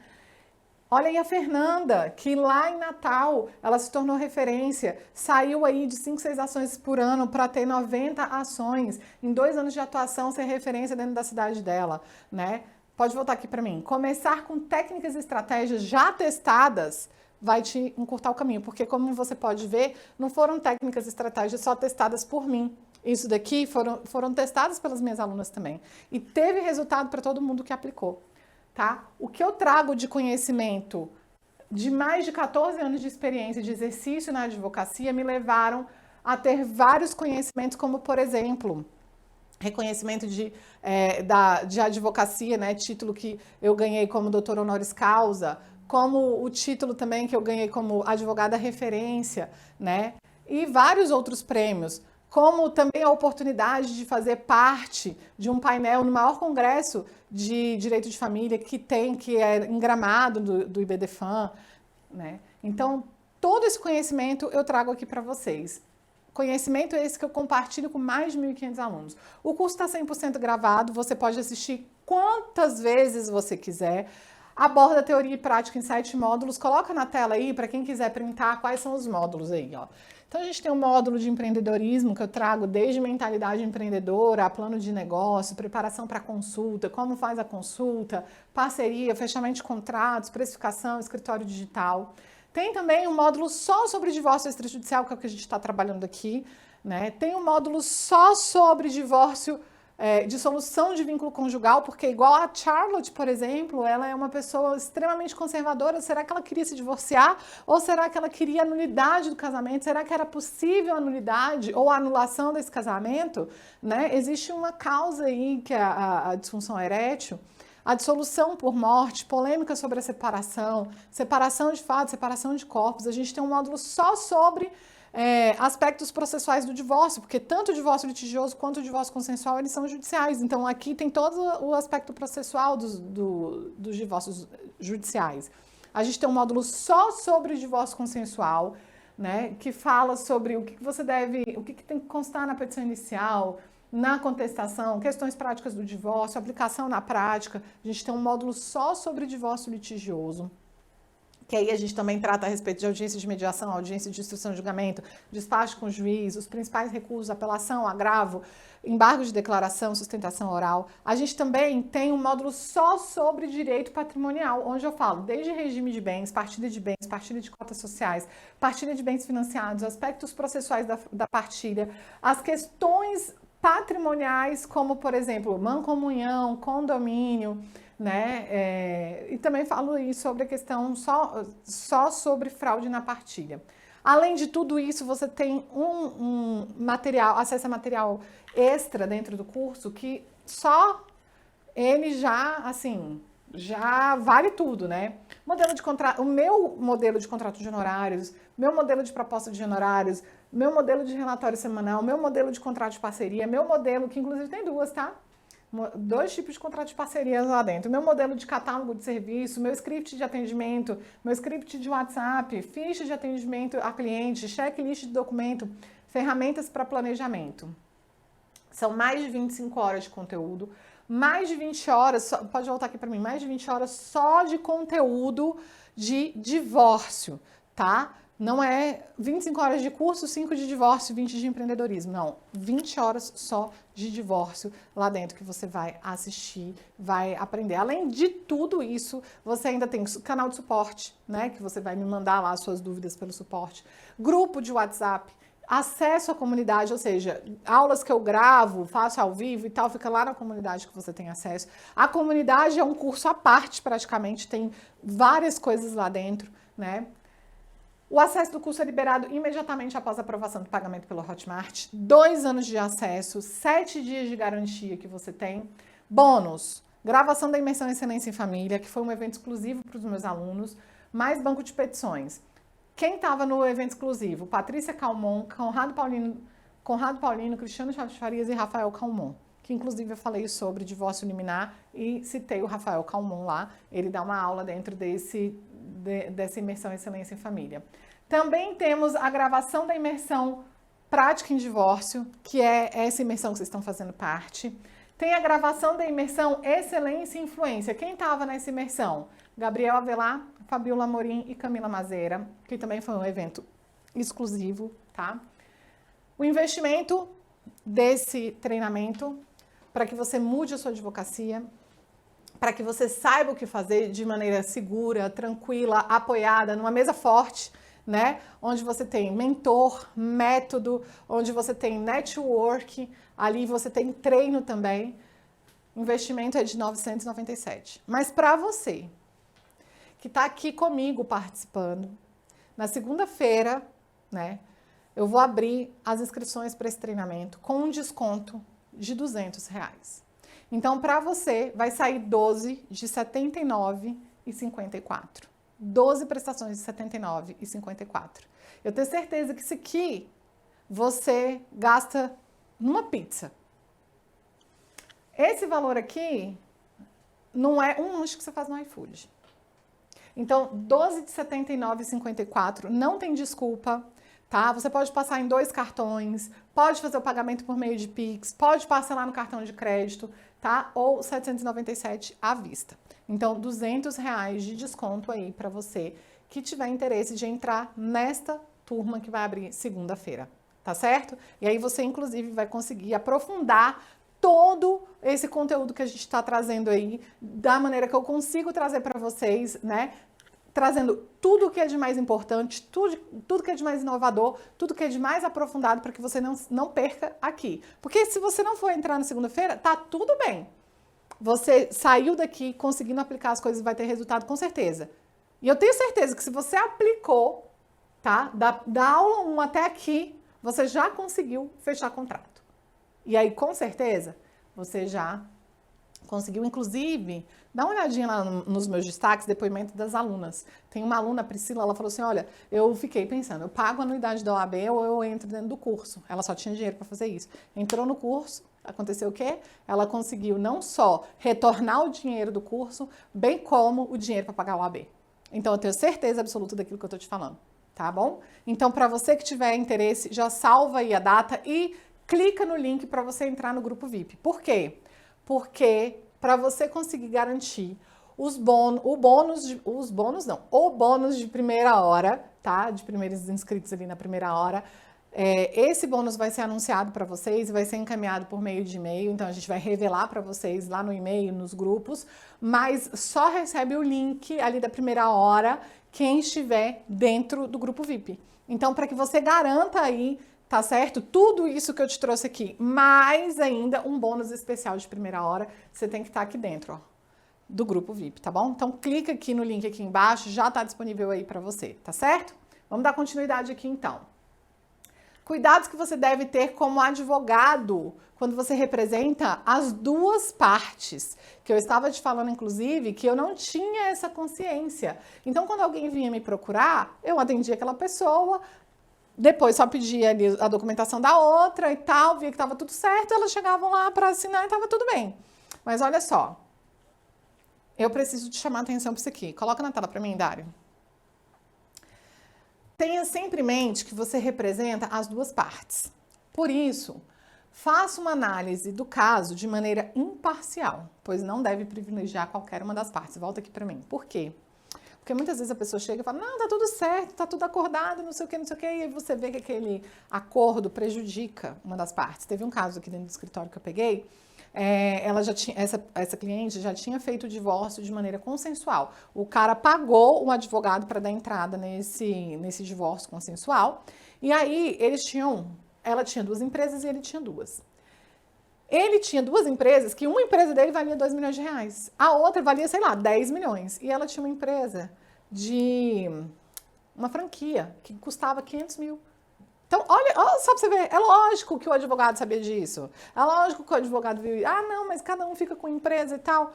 Olha aí a Fernanda, que lá em Natal ela se tornou referência, saiu aí de 5, 6 ações por ano para ter 90 ações, em 2 anos de atuação ser referência dentro da cidade dela, né? Pode voltar aqui para mim. Começar com técnicas e estratégias já testadas vai te encurtar o caminho, porque como você pode ver, não foram técnicas e estratégias só testadas por mim. Isso daqui foram testadas pelas minhas alunas também. E teve resultado para todo mundo que aplicou. Tá? O que eu trago de conhecimento de mais de 14 anos de experiência de exercício na advocacia me levaram a ter vários conhecimentos, como, por exemplo, reconhecimento de advocacia, né? Título que eu ganhei como doutor honoris causa, como o título também que eu ganhei como advogada referência, né? E vários outros prêmios, como também a oportunidade de fazer parte de um painel no maior congresso de direito de família que é em Gramado, do IBDFAM, né? Então, todo esse conhecimento eu trago aqui para vocês. Conhecimento é esse que eu compartilho com mais de 1.500 alunos. O curso está 100% gravado, você pode assistir quantas vezes você quiser. Aborda teoria e prática em 7 módulos. Coloca na tela aí para quem quiser printar quais são os módulos aí, ó. Então, a gente tem um módulo de empreendedorismo que eu trago desde mentalidade empreendedora, a plano de negócio, preparação para consulta, como faz a consulta, parceria, fechamento de contratos, precificação, escritório digital. Tem também um módulo só sobre divórcio extrajudicial, que é o que a gente está trabalhando aqui, né? Tem um módulo só sobre divórcio de solução de vínculo conjugal, porque igual a Charlotte, por exemplo, ela é uma pessoa extremamente conservadora. Será que ela queria se divorciar? Ou será que ela queria a nulidade do casamento? Será que era possível a nulidade ou a anulação desse casamento? Né? Existe uma causa aí, que é a disfunção erétil, a dissolução por morte, polêmica sobre a separação de fato, separação de corpos. A gente tem um módulo só sobre aspectos processuais do divórcio, porque tanto o divórcio litigioso quanto o divórcio consensual, eles são judiciais. Então, aqui tem todo o aspecto processual dos divórcios judiciais. A gente tem um módulo só sobre o divórcio consensual, né, que fala sobre o que tem que constar na petição inicial, na contestação, questões práticas do divórcio, aplicação na prática. A gente tem um módulo só sobre divórcio litigioso, que aí a gente também trata a respeito de audiência de mediação, audiência de instrução de julgamento, despacho com o juiz, os principais recursos, apelação, agravo, embargo de declaração, sustentação oral. A gente também tem um módulo só sobre direito patrimonial, onde eu falo desde regime de bens, partilha de cotas sociais, partilha de bens financiados, aspectos processuais da partilha, as questões patrimoniais, como, por exemplo, mancomunhão, condomínio, né? E também falo aí sobre a questão só sobre fraude na partilha. Além de tudo isso, você tem um material, acesso a material extra dentro do curso, que só ele já vale tudo, né? O meu modelo de contrato de honorários, meu modelo de proposta de honorários, meu modelo de relatório semanal, meu modelo de contrato de parceria, meu modelo, que inclusive tem 2, tá? 2 tipos de contrato de parceria lá dentro. Meu modelo de catálogo de serviço, meu script de atendimento, meu script de WhatsApp, ficha de atendimento a cliente, checklist de documento, ferramentas para planejamento. São mais de 25 horas de conteúdo, mais de 20 horas, pode voltar aqui para mim, mais de 20 horas só de conteúdo de divórcio, tá? Não é 25 horas de curso, 5 de divórcio, 20 de empreendedorismo. Não, 20 horas só de divórcio lá dentro que você vai assistir, vai aprender. Além de tudo isso, você ainda tem canal de suporte, né? Que você vai me mandar lá as suas dúvidas pelo suporte. Grupo de WhatsApp, acesso à comunidade, ou seja, aulas que eu gravo, faço ao vivo e tal, fica lá na comunidade que você tem acesso. A comunidade é um curso à parte praticamente, tem várias coisas lá dentro, né? O acesso do curso é liberado imediatamente após a aprovação do pagamento pelo Hotmart. 2 anos de acesso, 7 dias de garantia que você tem. Bônus, gravação da imersão Excelência em Família, que foi um evento exclusivo para os meus alunos, mais banco de petições. Quem estava no evento exclusivo? Patrícia Calmon, Conrado Paulino, Cristiano Chaves Farias e Rafael Calmon, que inclusive eu falei sobre divórcio liminar e citei o Rafael Calmon lá. Ele dá uma aula dentro dessa imersão Excelência em Família. Também temos a gravação da imersão Prática em Divórcio, que é essa imersão que vocês estão fazendo parte. Tem a gravação da imersão Excelência e Influência. Quem estava nessa imersão? Gabriel Avelar, Fabiola Amorim e Camila Mazeira, que também foi um evento exclusivo, tá? O investimento desse treinamento para que você mude a sua advocacia, para que você saiba o que fazer de maneira segura, tranquila, apoiada, numa mesa forte, né? Onde você tem mentor, método, onde você tem network, ali você tem treino também. O investimento é de R$ 997. Mas para você que está aqui comigo participando, na segunda-feira, né? Eu vou abrir as inscrições para esse treinamento com um desconto de R$ 200. Então, para você, vai sair 12 de R$ 79,54. 12 prestações de R$ 79,54. Eu tenho certeza que isso aqui você gasta numa pizza. Esse valor aqui não é um lanche que você faz no iFood. Então, 12 de R$ 79,54, não tem desculpa, tá? Você pode passar em 2 cartões, pode fazer o pagamento por meio de Pix, pode parcelar no cartão de crédito, tá? Ou 797 à vista. Então, R$ 200 de desconto aí para você que tiver interesse de entrar nesta turma que vai abrir segunda-feira, tá certo? E aí você, inclusive, vai conseguir aprofundar todo esse conteúdo que a gente está trazendo aí, da maneira que eu consigo trazer para vocês, né? Trazendo tudo que é de mais importante, tudo que é de mais inovador, tudo que é de mais aprofundado para que você não perca aqui. Porque se você não for entrar na segunda-feira, tá tudo bem. Você saiu daqui conseguindo aplicar as coisas, vai ter resultado com certeza. E eu tenho certeza que se você aplicou, tá? Da aula 1 até aqui, você já conseguiu fechar contrato. E aí, com certeza, você já conseguiu, inclusive, dá uma olhadinha lá nos meus destaques, depoimento das alunas. Tem uma aluna, Priscila, ela falou assim, olha, eu fiquei pensando, eu pago a anuidade da OAB ou eu entro dentro do curso. Ela só tinha dinheiro para fazer isso. Entrou no curso, aconteceu o quê? Ela conseguiu não só retornar o dinheiro do curso, bem como o dinheiro para pagar a OAB. Então, eu tenho certeza absoluta daquilo que eu estou te falando, tá bom? Então, para você que tiver interesse, já salva aí a data e clica no link para você entrar no grupo VIP. Por quê? Porque para você conseguir garantir o bônus de primeira hora, tá? De primeiros inscritos ali na primeira hora. Esse bônus vai ser anunciado para vocês, vai ser encaminhado por meio de e-mail, então a gente vai revelar para vocês lá no e-mail, nos grupos, mas só recebe o link ali da primeira hora quem estiver dentro do grupo VIP. Então, para que você garanta aí, tá certo? Tudo isso que eu te trouxe aqui, mais ainda um bônus especial de primeira hora, você tem que estar aqui dentro, ó, do grupo VIP, tá bom? Então, clica aqui no link aqui embaixo, já tá disponível aí para você, tá certo? Vamos dar continuidade aqui então. Cuidados que você deve ter como advogado quando você representa as duas partes, que eu estava te falando, inclusive, que eu não tinha essa consciência. Então, quando alguém vinha me procurar, eu atendia aquela pessoa, depois só pedia ali a documentação da outra e tal, via que estava tudo certo, elas chegavam lá para assinar e estava tudo bem. Mas olha só, eu preciso te chamar a atenção para isso aqui. Coloca na tela para mim, Dário. Tenha sempre em mente que você representa as duas partes. Por isso, faça uma análise do caso de maneira imparcial, pois não deve privilegiar qualquer uma das partes. Volta aqui para mim. Por quê? Porque muitas vezes a pessoa chega e fala, não, tá tudo certo, tá tudo acordado, não sei o que, e aí você vê que aquele acordo prejudica uma das partes. Teve um caso aqui dentro do escritório que eu peguei, ela já tinha, essa cliente já tinha feito o divórcio de maneira consensual. O cara pagou um advogado para dar entrada nesse divórcio consensual, e aí ela tinha 2 empresas e ele tinha 2. Ele tinha 2 empresas, que uma empresa dele valia R$ 2 milhões, a outra valia, sei lá, 10 milhões. E ela tinha uma empresa uma franquia, que custava 500 mil. Então, olha, só pra você ver, é lógico que o advogado sabia disso. É lógico que o advogado viu, não, mas cada um fica com empresa e tal,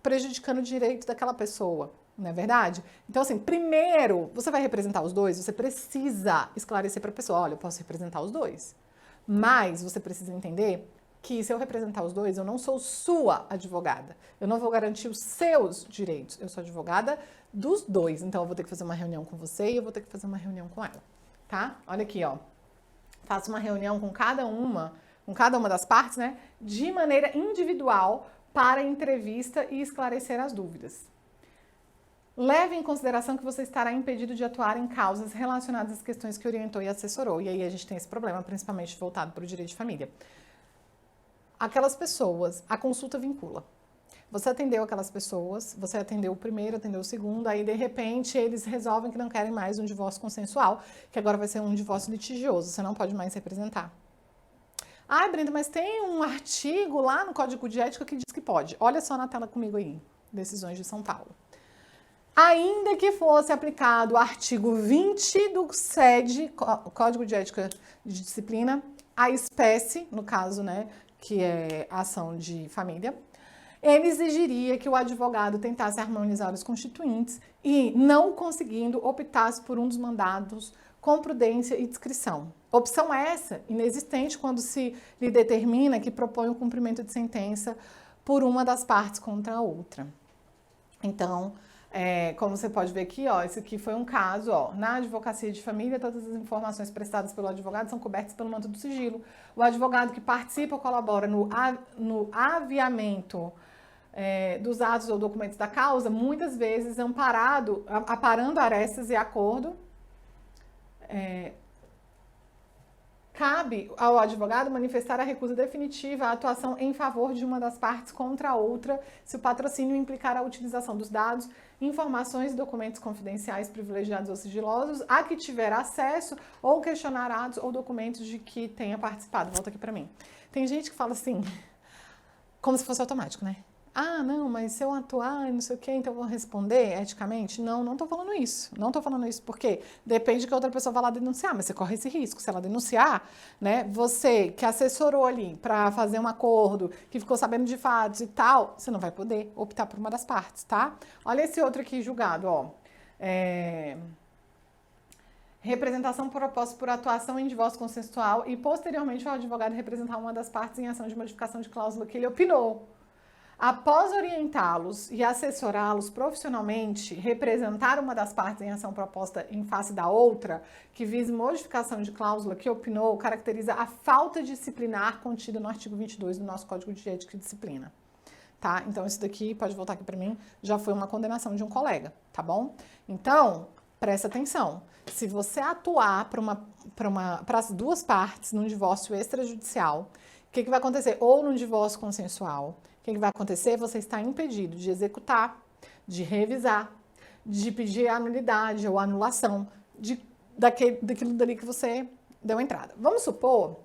prejudicando o direito daquela pessoa. Não é verdade? Então, assim, primeiro, você vai representar os dois, você precisa esclarecer para a pessoa, olha, eu posso representar os dois, mas você precisa entender que se eu representar os dois, eu não sou sua advogada. Eu não vou garantir os seus direitos. Eu sou advogada dos dois. Então, eu vou ter que fazer uma reunião com você e eu vou ter que fazer uma reunião com ela. Tá? Olha aqui, ó. Faço uma reunião com cada uma das partes, né? De maneira individual para entrevista e esclarecer as dúvidas. Leve em consideração que você estará impedido de atuar em causas relacionadas às questões que orientou e assessorou. E aí a gente tem esse problema, principalmente voltado para o direito de família. Aquelas pessoas, a consulta vincula. Você atendeu aquelas pessoas, você atendeu o primeiro, atendeu o segundo, aí de repente eles resolvem que não querem mais um divórcio consensual, que agora vai ser um divórcio litigioso, você não pode mais representar. Ah, Brenda, mas tem um artigo lá no Código de Ética que diz que pode. Olha só na tela comigo aí, Decisões de São Paulo. Ainda que fosse aplicado o artigo 20 do CED, Código de Ética de Disciplina, a espécie, no caso, né, que é a ação de família, ele exigiria que o advogado tentasse harmonizar os constituintes e, não conseguindo, optasse por um dos mandados com prudência e discrição. Opção essa, inexistente quando se lhe determina que propõe o cumprimento de sentença por uma das partes contra a outra. Então, como você pode ver aqui, ó, esse aqui foi um caso, ó, na advocacia de família, todas as informações prestadas pelo advogado são cobertas pelo manto do sigilo. O advogado que participa ou colabora no aviamento dos atos ou documentos da causa, muitas vezes aparando arestas e acordo, cabe ao advogado manifestar a recusa definitiva à atuação em favor de uma das partes contra a outra, se o patrocínio implicar a utilização dos dados, informações e documentos confidenciais, privilegiados ou sigilosos, a que tiver acesso, ou questionar atos ou documentos de que tenha participado. Volta aqui para mim. Tem gente que fala assim, como se fosse automático, né? Ah, não, mas se eu atuar, não sei o quê, então eu vou responder eticamente? Não, não tô falando isso. Não tô falando isso porque depende que a outra pessoa vá lá denunciar, mas você corre esse risco. Se ela denunciar, né, você que assessorou ali para fazer um acordo, que ficou sabendo de fatos e tal, você não vai poder optar por uma das partes, tá? Olha esse outro aqui julgado, ó. Representação proposta por atuação em divórcio consensual e posteriormente o advogado representar uma das partes em ação de modificação de cláusula que ele opinou. Após orientá-los e assessorá-los profissionalmente, representar uma das partes em ação proposta em face da outra, que vise modificação de cláusula que opinou, caracteriza a falta disciplinar contida no artigo 22 do nosso Código de Ética e Disciplina. Tá? Então, isso daqui, pode voltar aqui para mim, já foi uma condenação de um colega, tá bom? Então, presta atenção. Se você atuar para as duas partes num divórcio extrajudicial, o que vai acontecer? Ou num divórcio consensual, o que vai acontecer? Você está impedido de executar, de revisar, de pedir a nulidade ou anulação daquilo dali que você deu entrada. Vamos supor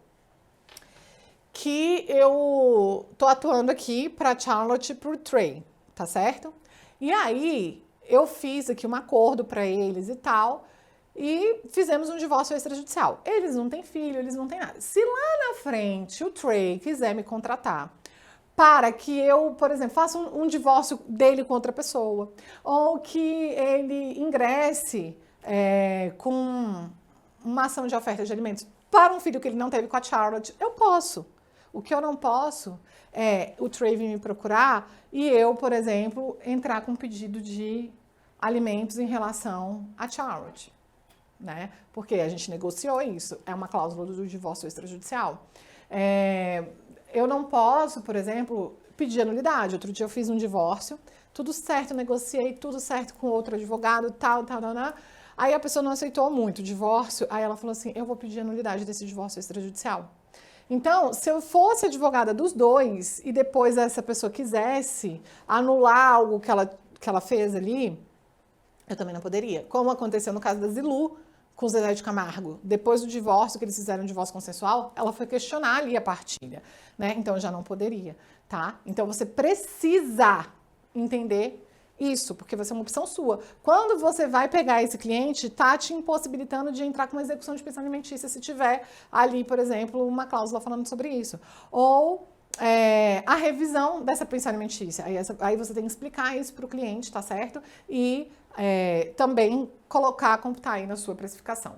que eu tô atuando aqui para Charlotte e pro Trey, tá certo? E aí eu fiz aqui um acordo para eles e tal, e fizemos um divórcio extrajudicial. Eles não têm filho, eles não têm nada. Se lá na frente o Trey quiser me contratar para que eu, por exemplo, faça um divórcio dele com outra pessoa, ou que ele ingresse com uma ação de oferta de alimentos para um filho que ele não teve com a Charlotte, eu posso. O que eu não posso é o Trey vir me procurar e eu, por exemplo, entrar com um pedido de alimentos em relação à Charlotte, né? Porque a gente negociou isso, é uma cláusula do divórcio extrajudicial. Eu não posso, por exemplo, pedir anulidade. Outro dia eu fiz um divórcio, tudo certo, negociei tudo certo com outro advogado, tal. Aí a pessoa não aceitou muito o divórcio, aí ela falou assim, eu vou pedir anulidade desse divórcio extrajudicial. Então, se eu fosse advogada dos dois e depois essa pessoa quisesse anular algo que ela fez ali, eu também não poderia. Como aconteceu no caso da Zilu, com o Zezé de Camargo. Depois do divórcio, que eles fizeram um divórcio consensual, ela foi questionar ali a partilha, né? Então, eu já não poderia, tá? Então, você precisa entender isso, porque vai ser uma opção sua. Quando você vai pegar esse cliente, tá te impossibilitando de entrar com uma execução de pensão alimentícia se tiver ali, por exemplo, uma cláusula falando sobre isso. Ou a revisão dessa pensão alimentícia. Aí você tem que explicar isso para o cliente, tá certo? E também colocar como está aí na sua precificação.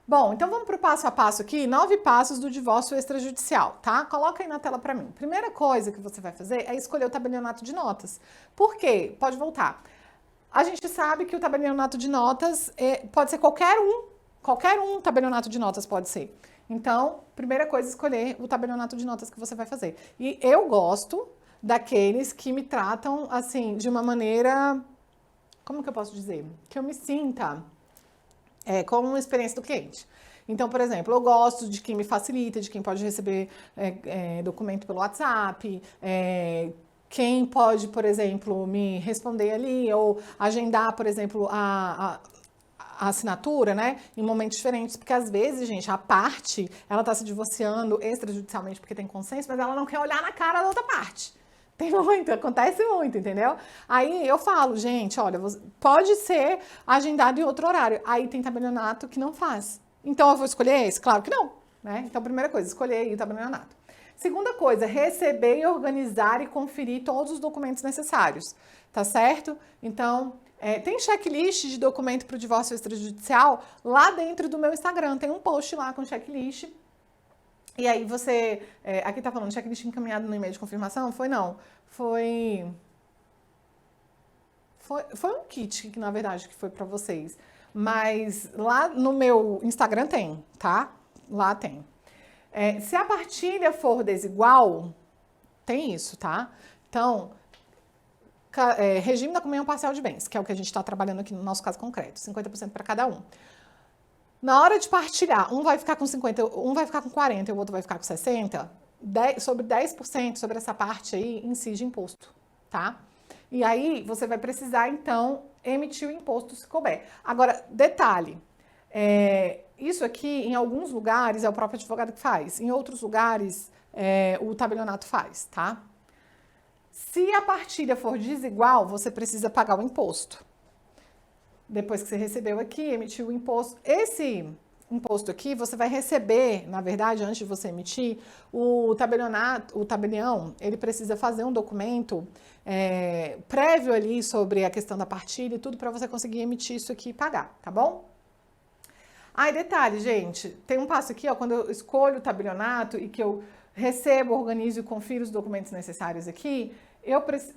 Bom, então vamos para o passo a passo aqui, 9 passos do divórcio extrajudicial, tá? Coloca aí na tela para mim. Primeira coisa que você vai fazer é escolher o tabelionato de notas. Por quê? Pode voltar. A gente sabe que o tabelionato de notas pode ser qualquer um tabelionato de notas pode ser. Então, primeira coisa, escolher o tabelionato de notas que você vai fazer. E eu gosto daqueles que me tratam, assim, de uma maneira como que eu posso dizer? Que eu me sinta como uma experiência do cliente. Então, por exemplo, eu gosto de quem me facilita, de quem pode receber documento pelo WhatsApp, quem pode, por exemplo, me responder ali, ou agendar, por exemplo, a assinatura, né, em momentos diferentes, porque às vezes, gente, a parte, ela tá se divorciando extrajudicialmente porque tem consenso, mas ela não quer olhar na cara da outra parte. Tem muito, acontece muito, entendeu? Aí eu falo, gente, olha, pode ser agendado em outro horário. Aí tem tabelionato que não faz. Então eu vou escolher esse? Claro que não, né? Então, primeira coisa, escolher aí o tabelionato. Segunda coisa, receber e organizar e conferir todos os documentos necessários, tá certo? Então, tem checklist de documento para o divórcio extrajudicial lá dentro do meu Instagram. Tem um post lá com checklist. E aí você... aqui tá falando checklist encaminhado no e-mail de confirmação? Foi não. Foi um kit, que na verdade que foi para vocês. Mas lá no meu Instagram tem, tá? Lá tem. Se a partilha for desigual, tem isso, tá? Então... regime da comunhão parcial de bens, que é o que a gente está trabalhando aqui no nosso caso concreto, 50% para cada um. Na hora de partilhar, um vai ficar com 50, um vai ficar com 40 e o outro vai ficar com 60, sobre 10% sobre essa parte aí incide imposto, tá? E aí você vai precisar, então, emitir o imposto se couber. Agora, detalhe, isso aqui, em alguns lugares, é o próprio advogado que faz, em outros lugares, o tabelionato faz, tá? Se a partilha for desigual, você precisa pagar o imposto. Depois que você recebeu aqui, emitiu o imposto. Esse imposto aqui, você vai receber, na verdade, antes de você emitir, o tabelião, ele precisa fazer um documento prévio ali sobre a questão da partilha e tudo para você conseguir emitir isso aqui e pagar, tá bom? Aí, detalhe, gente, tem um passo aqui, ó, quando eu escolho o tabelionato e que eu recebo, organizo e confiro os documentos necessários aqui,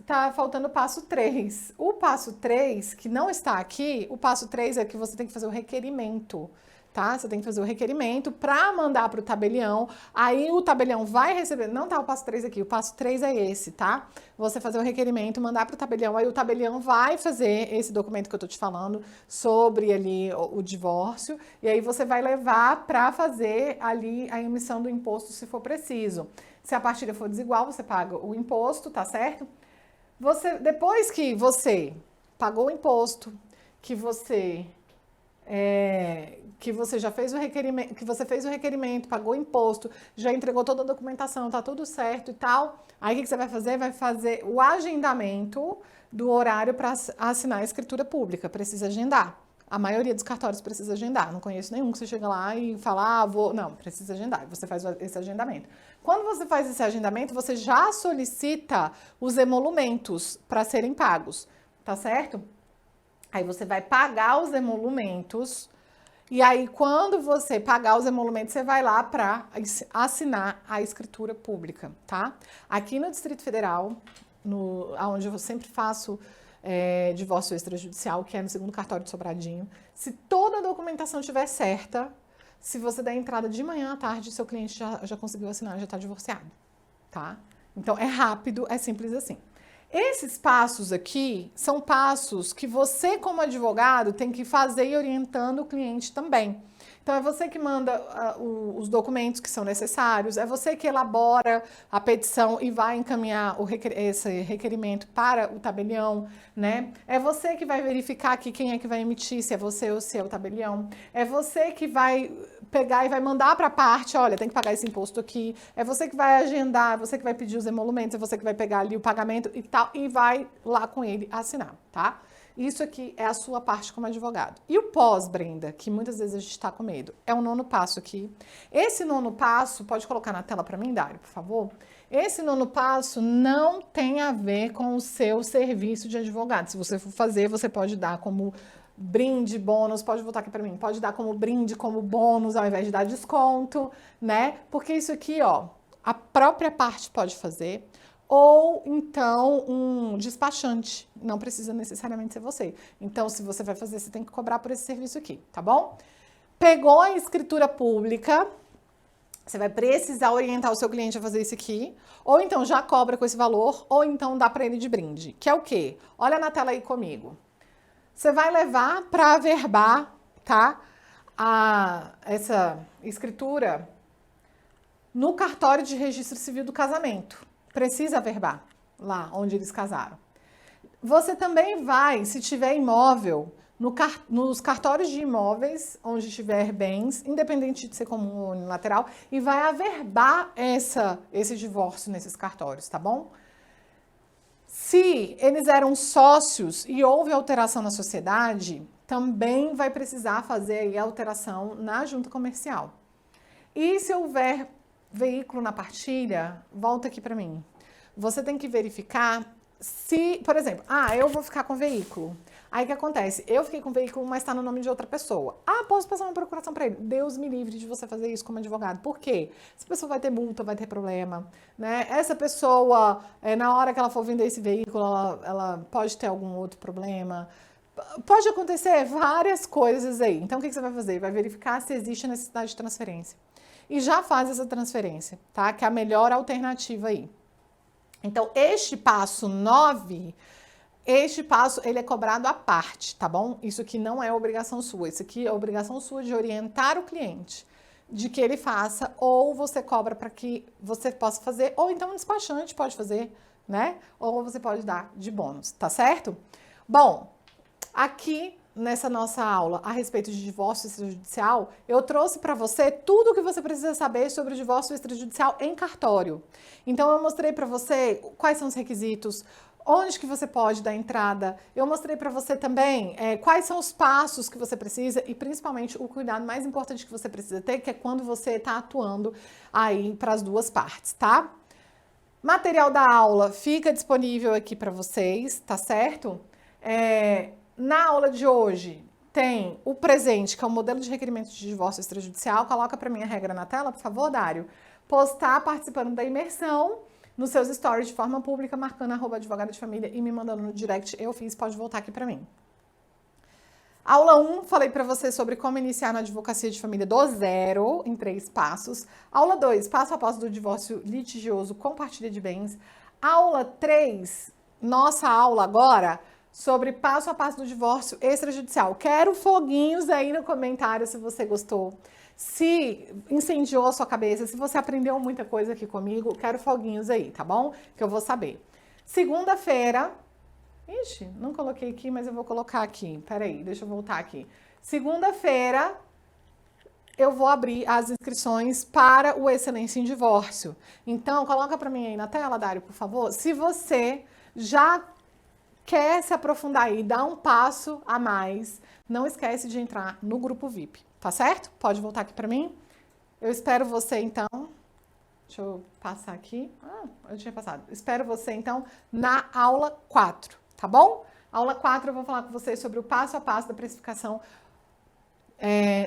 tá faltando o passo 3. O passo 3, que não está aqui, o passo 3 é que você tem que fazer o requerimento, tá? Você tem que fazer o requerimento para mandar para o tabelião, aí o tabelião vai receber, não tá o passo 3 aqui, o passo 3 é esse, tá? Você fazer o requerimento, mandar para o tabelião, aí o tabelião vai fazer esse documento que eu tô te falando sobre ali o divórcio, e aí você vai levar para fazer ali a emissão do imposto se for preciso. Se a partilha for desigual, você paga o imposto, tá certo? Depois que você pagou o imposto, que você já fez o requerimento, que você fez o requerimento, pagou o imposto, já entregou toda a documentação, tá tudo certo e tal. Aí o que você vai fazer? Vai fazer o agendamento do horário para assinar a escritura pública. Precisa agendar. A maioria dos cartórios precisa agendar. Não conheço nenhum que você chega lá e fala, não, precisa agendar. Você faz esse agendamento. Quando você faz esse agendamento, você já solicita os emolumentos para serem pagos, tá certo? Aí você vai pagar os emolumentos e aí quando você pagar os emolumentos, você vai lá para assinar a escritura pública, tá? Aqui no Distrito Federal, onde eu sempre faço divórcio extrajudicial, que é no 2º cartório de Sobradinho, se toda a documentação estiver certa, se você der entrada de manhã à tarde, seu cliente já conseguiu assinar, já está divorciado, tá? Então, é rápido, é simples assim. Esses passos aqui são passos que você, como advogado, tem que fazer e orientando o cliente também. Então, é você que manda os documentos que são necessários, é você que elabora a petição e vai encaminhar esse requerimento para o tabelião, né? É você que vai verificar aqui quem é que vai emitir, se é você ou se é o tabelião. É você que vai pegar e vai mandar para a parte, olha, tem que pagar esse imposto aqui. É você que vai agendar, é você que vai pedir os emolumentos, é você que vai pegar ali o pagamento e tal, e vai lá com ele assinar, tá? Isso aqui é a sua parte como advogado. E o pós, Brenda, que muitas vezes a gente está com medo, é o 9º passo aqui. Esse 9º passo, pode colocar na tela para mim, Dário, por favor? Esse 9º passo não tem a ver com o seu serviço de advogado. Se você for fazer, você pode dar como brinde, bônus, pode voltar aqui para mim, pode dar como brinde, como bônus, ao invés de dar desconto, né? Porque isso aqui, ó, a própria parte pode fazer, ou então um despachante, não precisa necessariamente ser você. Então, se você vai fazer, você tem que cobrar por esse serviço aqui, tá bom? Pegou a escritura pública, você vai precisar orientar o seu cliente a fazer isso aqui, ou então já cobra com esse valor, ou então dá para ele de brinde, que é o quê? Olha na tela aí comigo. você vai levar para averbar, tá? Essa escritura no cartório de registro civil do casamento. Precisa averbar lá onde eles casaram. Você também vai, se tiver imóvel, nos cartórios de imóveis, onde tiver bens, independente de ser comum ou unilateral, e vai averbar esse divórcio nesses cartórios, tá bom? Se eles eram sócios e houve alteração na sociedade, também vai precisar fazer aí a alteração na junta comercial. E se houver veículo na partilha, volta aqui para mim. Você tem que verificar se, por exemplo, eu vou ficar com veículo. Aí o que acontece? Eu fiquei com veículo, mas está no nome de outra pessoa. Posso passar uma procuração para ele. Deus me livre de você fazer isso como advogado. Por quê? Essa pessoa vai ter multa, vai ter problema, né? Essa pessoa, na hora que ela for vender esse veículo, ela pode ter algum outro problema. Pode acontecer várias coisas aí. Então, o que você vai fazer? Vai verificar se existe necessidade de transferência. E já faz essa transferência, tá? Que é a melhor alternativa aí. Então, este passo 9, ele é cobrado à parte, tá bom? Isso aqui não é obrigação sua. Isso aqui é obrigação sua de orientar o cliente, de que ele faça, ou você cobra para que você possa fazer, ou então um despachante pode fazer, né? Ou você pode dar de bônus, tá certo? Bom, aqui nessa nossa aula a respeito de divórcio extrajudicial, eu trouxe para você tudo o que você precisa saber sobre o divórcio extrajudicial em cartório. Então, eu mostrei para você quais são os requisitos, onde que você pode dar entrada. Eu mostrei para você também quais são os passos que você precisa e, principalmente, o cuidado mais importante que você precisa ter, que é quando você está atuando aí para as duas partes, tá? Material da aula fica disponível aqui para vocês, tá certo? Na aula de hoje tem o presente, que é o modelo de requerimento de divórcio extrajudicial. Coloca para mim a regra na tela, por favor, Dário. Postar participando da imersão nos seus stories de forma pública, marcando @advogada de família e me mandando no direct. Eu fiz, pode voltar aqui para mim. Aula 1, falei para você sobre como iniciar na advocacia de família do zero, em 3 passos. Aula 2, passo a passo do divórcio litigioso com partilha de bens. Aula 3, nossa aula agora, sobre passo a passo do divórcio extrajudicial. Quero foguinhos aí no comentário se você gostou. Se incendiou a sua cabeça, se você aprendeu muita coisa aqui comigo, quero foguinhos aí, tá bom? Que eu vou saber. Segunda-feira... Ixi, não coloquei aqui, mas eu vou colocar aqui. Peraí, deixa eu voltar aqui. Segunda-feira, eu vou abrir as inscrições para o Excelência em Divórcio. Então, coloca para mim aí na tela, Dário, por favor. Se você já quer se aprofundar aí, dar um passo a mais, não esquece de entrar no grupo VIP, tá certo? Pode voltar aqui para mim. Eu espero você, então. Deixa eu passar aqui. Eu tinha passado. Espero você, então, na aula 4, tá bom? Aula 4 eu vou falar com vocês sobre o passo a passo da precificação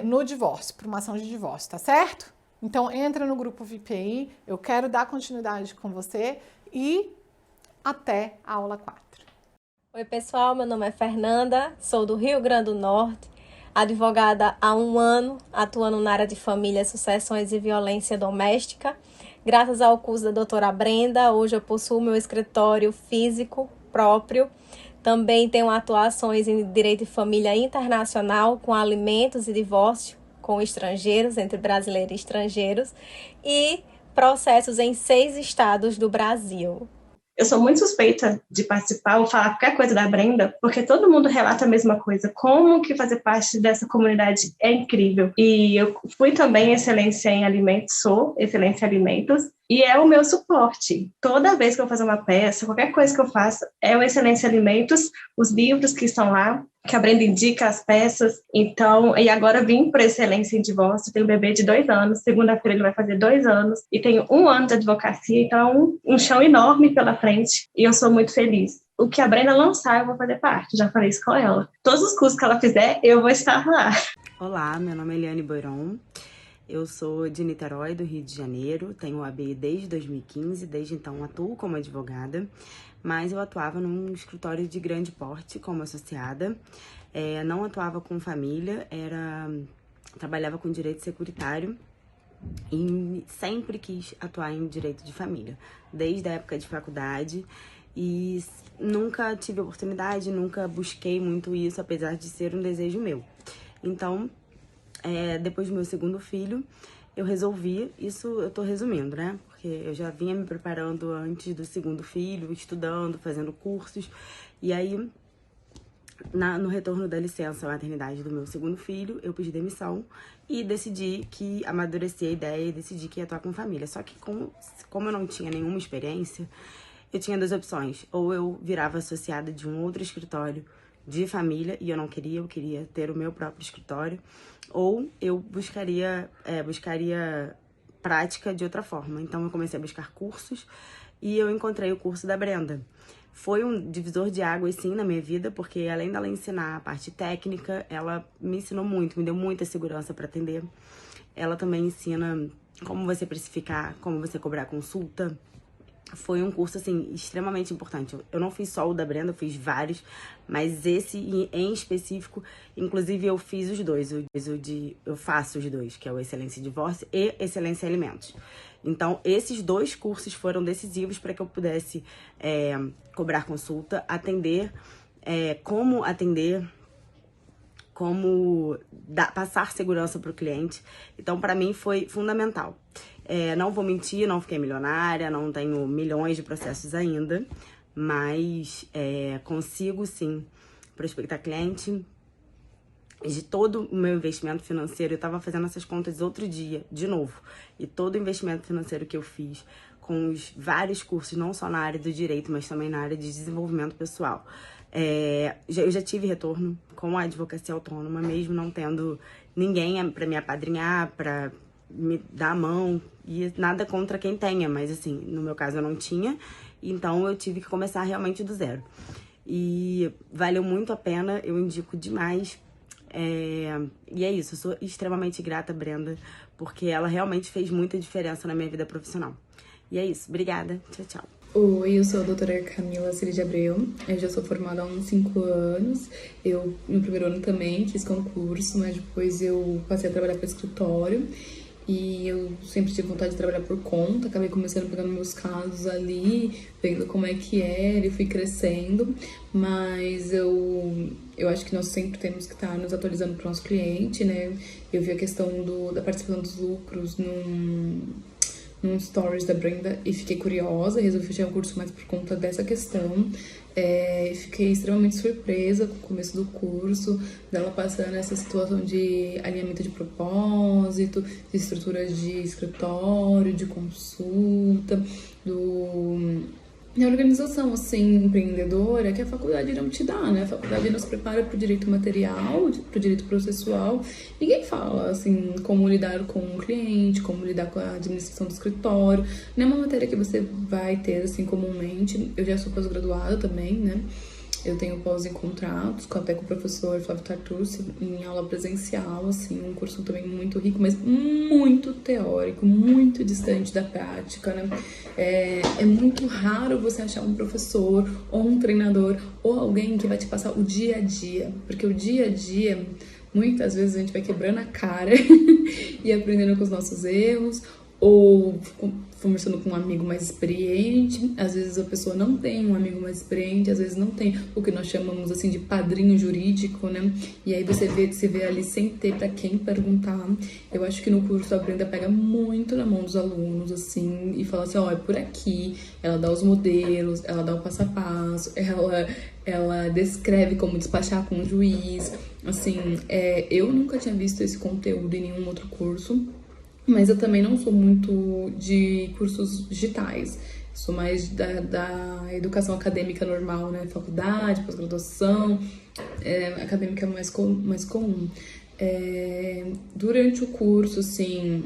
no divórcio, por uma ação de divórcio, tá certo? Então, entra no grupo VIP aí. Eu quero dar continuidade com você e até a aula 4. Oi, pessoal, meu nome é Fernanda, sou do Rio Grande do Norte, advogada há 1 ano, atuando na área de família, sucessões e violência doméstica. Graças ao curso da doutora Brenda, hoje eu possuo meu escritório físico próprio. Também tenho atuações em direito de família internacional, com alimentos e divórcio com estrangeiros, entre brasileiros e estrangeiros, e processos em 6 estados do Brasil. Eu sou muito suspeita de participar ou falar qualquer coisa da Brenda, porque todo mundo relata a mesma coisa. Como que fazer parte dessa comunidade é incrível. E eu fui também excelência em alimentos, sou excelência em alimentos, e é o meu suporte. Toda vez que eu faço uma peça, qualquer coisa que eu faço, é o Excelência em Alimentos, os livros que estão lá, que a Brenda indica as peças. Então, e agora vim para Excelência em Divórcio, tenho um bebê de 2 anos, segunda-feira ele vai fazer 2 anos, e tenho 1 ano de advocacia, então um chão enorme pela frente, e eu sou muito feliz. O que a Brenda lançar, eu vou fazer parte, já falei isso com ela. Todos os cursos que ela fizer, eu vou estar lá. Olá, meu nome é Eliane Boiron. Eu sou de Niterói, do Rio de Janeiro, tenho OAB desde 2015, desde então atuo como advogada, mas eu atuava num escritório de grande porte como associada, não atuava com família, trabalhava com direito securitário e sempre quis atuar em direito de família, desde a época de faculdade, E nunca tive oportunidade, nunca busquei muito isso, apesar de ser um desejo meu. Então, depois do meu segundo filho, eu resolvi, isso eu tô resumindo, né? Porque eu já vinha me preparando antes do segundo filho, estudando, fazendo cursos. E aí, no retorno da licença maternidade do meu segundo filho, eu pedi demissão e decidi que amadureci a ideia e decidi que ia atuar com família. Só que como eu não tinha nenhuma experiência, eu tinha duas opções. Ou eu virava associada de um outro escritório de família, e eu não queria, eu queria ter o meu próprio escritório, ou eu buscaria prática de outra forma. Então eu comecei a buscar cursos e eu encontrei o curso da Brenda. Foi um divisor de águas, sim, na minha vida, porque além dela ensinar a parte técnica, ela me ensinou muito, me deu muita segurança para atender. Ela também ensina como você precificar, como você cobrar consulta. Foi um curso, assim, extremamente importante. Eu não fiz só o da Brenda, eu fiz vários, mas esse em específico, inclusive eu fiz os dois. Eu faço os dois, que é o Excelência em Divórcio e Excelência em Alimentos. Então, esses dois cursos foram decisivos para que eu pudesse cobrar consulta, como passar segurança para o cliente. Então, para mim, foi fundamental. Não vou mentir, não fiquei milionária, não tenho milhões de processos ainda, mas consigo, sim, prospectar cliente. De todo o meu investimento financeiro, eu estava fazendo essas contas outro dia, de novo, e todo o investimento financeiro que eu fiz com os vários cursos, não só na área do direito, mas também na área de desenvolvimento pessoal. Eu já tive retorno com a advocacia autônoma, mesmo não tendo ninguém para me apadrinhar, para me dar a mão, e nada contra quem tenha, mas assim, no meu caso eu não tinha, então eu tive que começar realmente do zero. E valeu muito a pena, eu indico demais. E é isso, eu sou extremamente grata, Brenda, porque ela realmente fez muita diferença na minha vida profissional. E é isso, obrigada, tchau, tchau. Oi, eu sou a doutora Camila Ciri de Abreu, eu já sou formada há uns 5 anos. Eu, no primeiro ano também, fiz concurso, mas depois eu passei a trabalhar para escritório. E eu sempre tive vontade de trabalhar por conta, acabei começando pegando meus casos ali, vendo como é que era e fui crescendo. Mas eu acho que nós sempre temos que estar nos atualizando para o nosso cliente, né? Eu vi a questão da participação dos lucros num stories da Brenda e fiquei curiosa, resolvi fechar o curso mais por conta dessa questão. Fiquei extremamente surpresa com o começo do curso, dela passando essa situação de alinhamento de propósito, de estruturas de escritório, de consulta, da organização, assim, empreendedora, que a faculdade não te dá, né? A faculdade nos prepara para o direito material, para o direito processual. Ninguém fala, assim, como lidar com o cliente, como lidar com a administração do escritório. Não é uma matéria que você vai ter, assim, comumente. Eu já sou pós-graduada também, né? Eu tenho pós em contratos, até com o professor Flávio Tartucci, em aula presencial, assim, um curso também muito rico, mas muito teórico, muito distante da prática, né? É muito raro você achar um professor ou um treinador ou alguém que vai te passar o dia a dia, porque o dia a dia, muitas vezes a gente vai quebrando a cara e aprendendo com os nossos erros, ou conversando com um amigo mais experiente. Às vezes a pessoa não tem um amigo mais experiente, às vezes não tem o que nós chamamos assim de padrinho jurídico, né? E aí você se vê ali sem ter pra quem perguntar. Eu acho que no curso a Brenda pega muito na mão dos alunos, assim, e fala assim, ó, é por aqui. Ela dá os modelos, ela dá o passo a passo, ela descreve como despachar com o juiz. Assim, eu nunca tinha visto esse conteúdo em nenhum outro curso. Mas eu também não sou muito de cursos digitais. Sou mais da educação acadêmica normal, né? Faculdade, pós-graduação, acadêmica mais comum. Durante o curso, assim,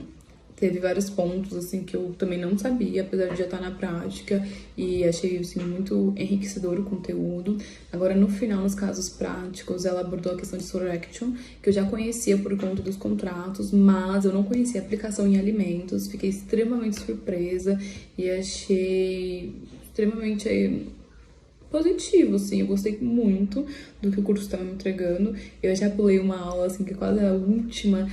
teve vários pontos, assim, que eu também não sabia, apesar de já estar na prática, e achei, assim, muito enriquecedor o conteúdo. Agora, no final, nos casos práticos, ela abordou a questão de Soroaction, que eu já conhecia por conta dos contratos, mas eu não conhecia a aplicação em alimentos. Fiquei extremamente surpresa e achei extremamente positivo, assim, eu gostei muito do que o curso estava me entregando. Eu já pulei uma aula, assim, que é quase a última,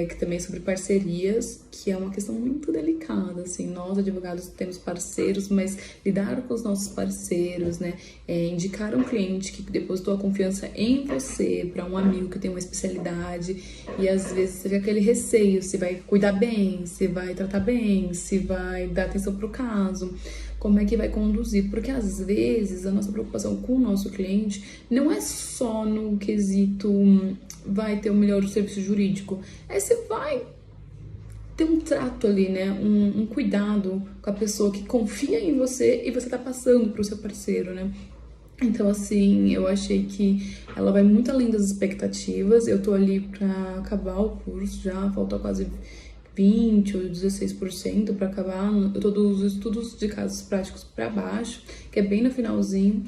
que também é sobre parcerias, que é uma questão muito delicada, assim, nós advogados temos parceiros, mas lidar com os nossos parceiros, né, indicar um cliente que depositou a confiança em você para um amigo que tem uma especialidade, e às vezes você fica aquele receio, se vai cuidar bem, se vai tratar bem, se vai dar atenção pro caso, como é que vai conduzir, porque às vezes a nossa preocupação com o nosso cliente não é só no quesito vai ter o melhor serviço jurídico, você vai ter um trato ali, né, um cuidado com a pessoa que confia em você e você tá passando pro seu parceiro, né. Então, assim, eu achei que ela vai muito além das expectativas. Eu tô ali pra acabar o curso já, falta quase 20 ou 16% para acabar. Eu tô dos estudos de casos práticos para baixo, que é bem no finalzinho.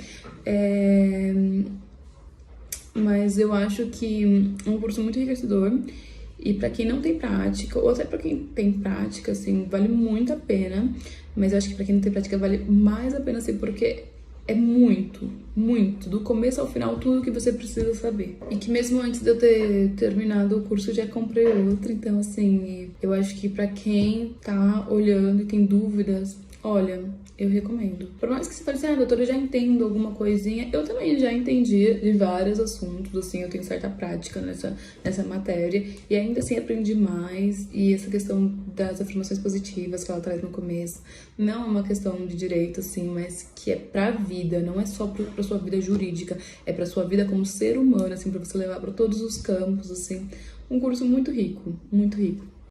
Mas eu acho que é um curso muito enriquecedor. E para quem não tem prática, ou até para quem tem prática, assim, vale muito a pena. Mas eu acho que para quem não tem prática vale mais a pena, assim, porque é muito, do começo ao final, tudo que você precisa saber. E que mesmo antes de eu ter terminado o curso, eu já comprei outro. Então, assim, eu acho que pra quem tá olhando e tem dúvidas, olha, eu recomendo. Por mais que você fale assim, doutora, eu já entendo alguma coisinha, eu também já entendi de vários assuntos, assim, eu tenho certa prática nessa matéria, e ainda assim aprendi mais, e essa questão das afirmações positivas que ela traz no começo, não é uma questão de direito, assim, mas que é pra vida, não é só pra sua vida jurídica, é pra sua vida como ser humano, assim, pra você levar pra todos os campos, assim, um curso muito rico, muito rico.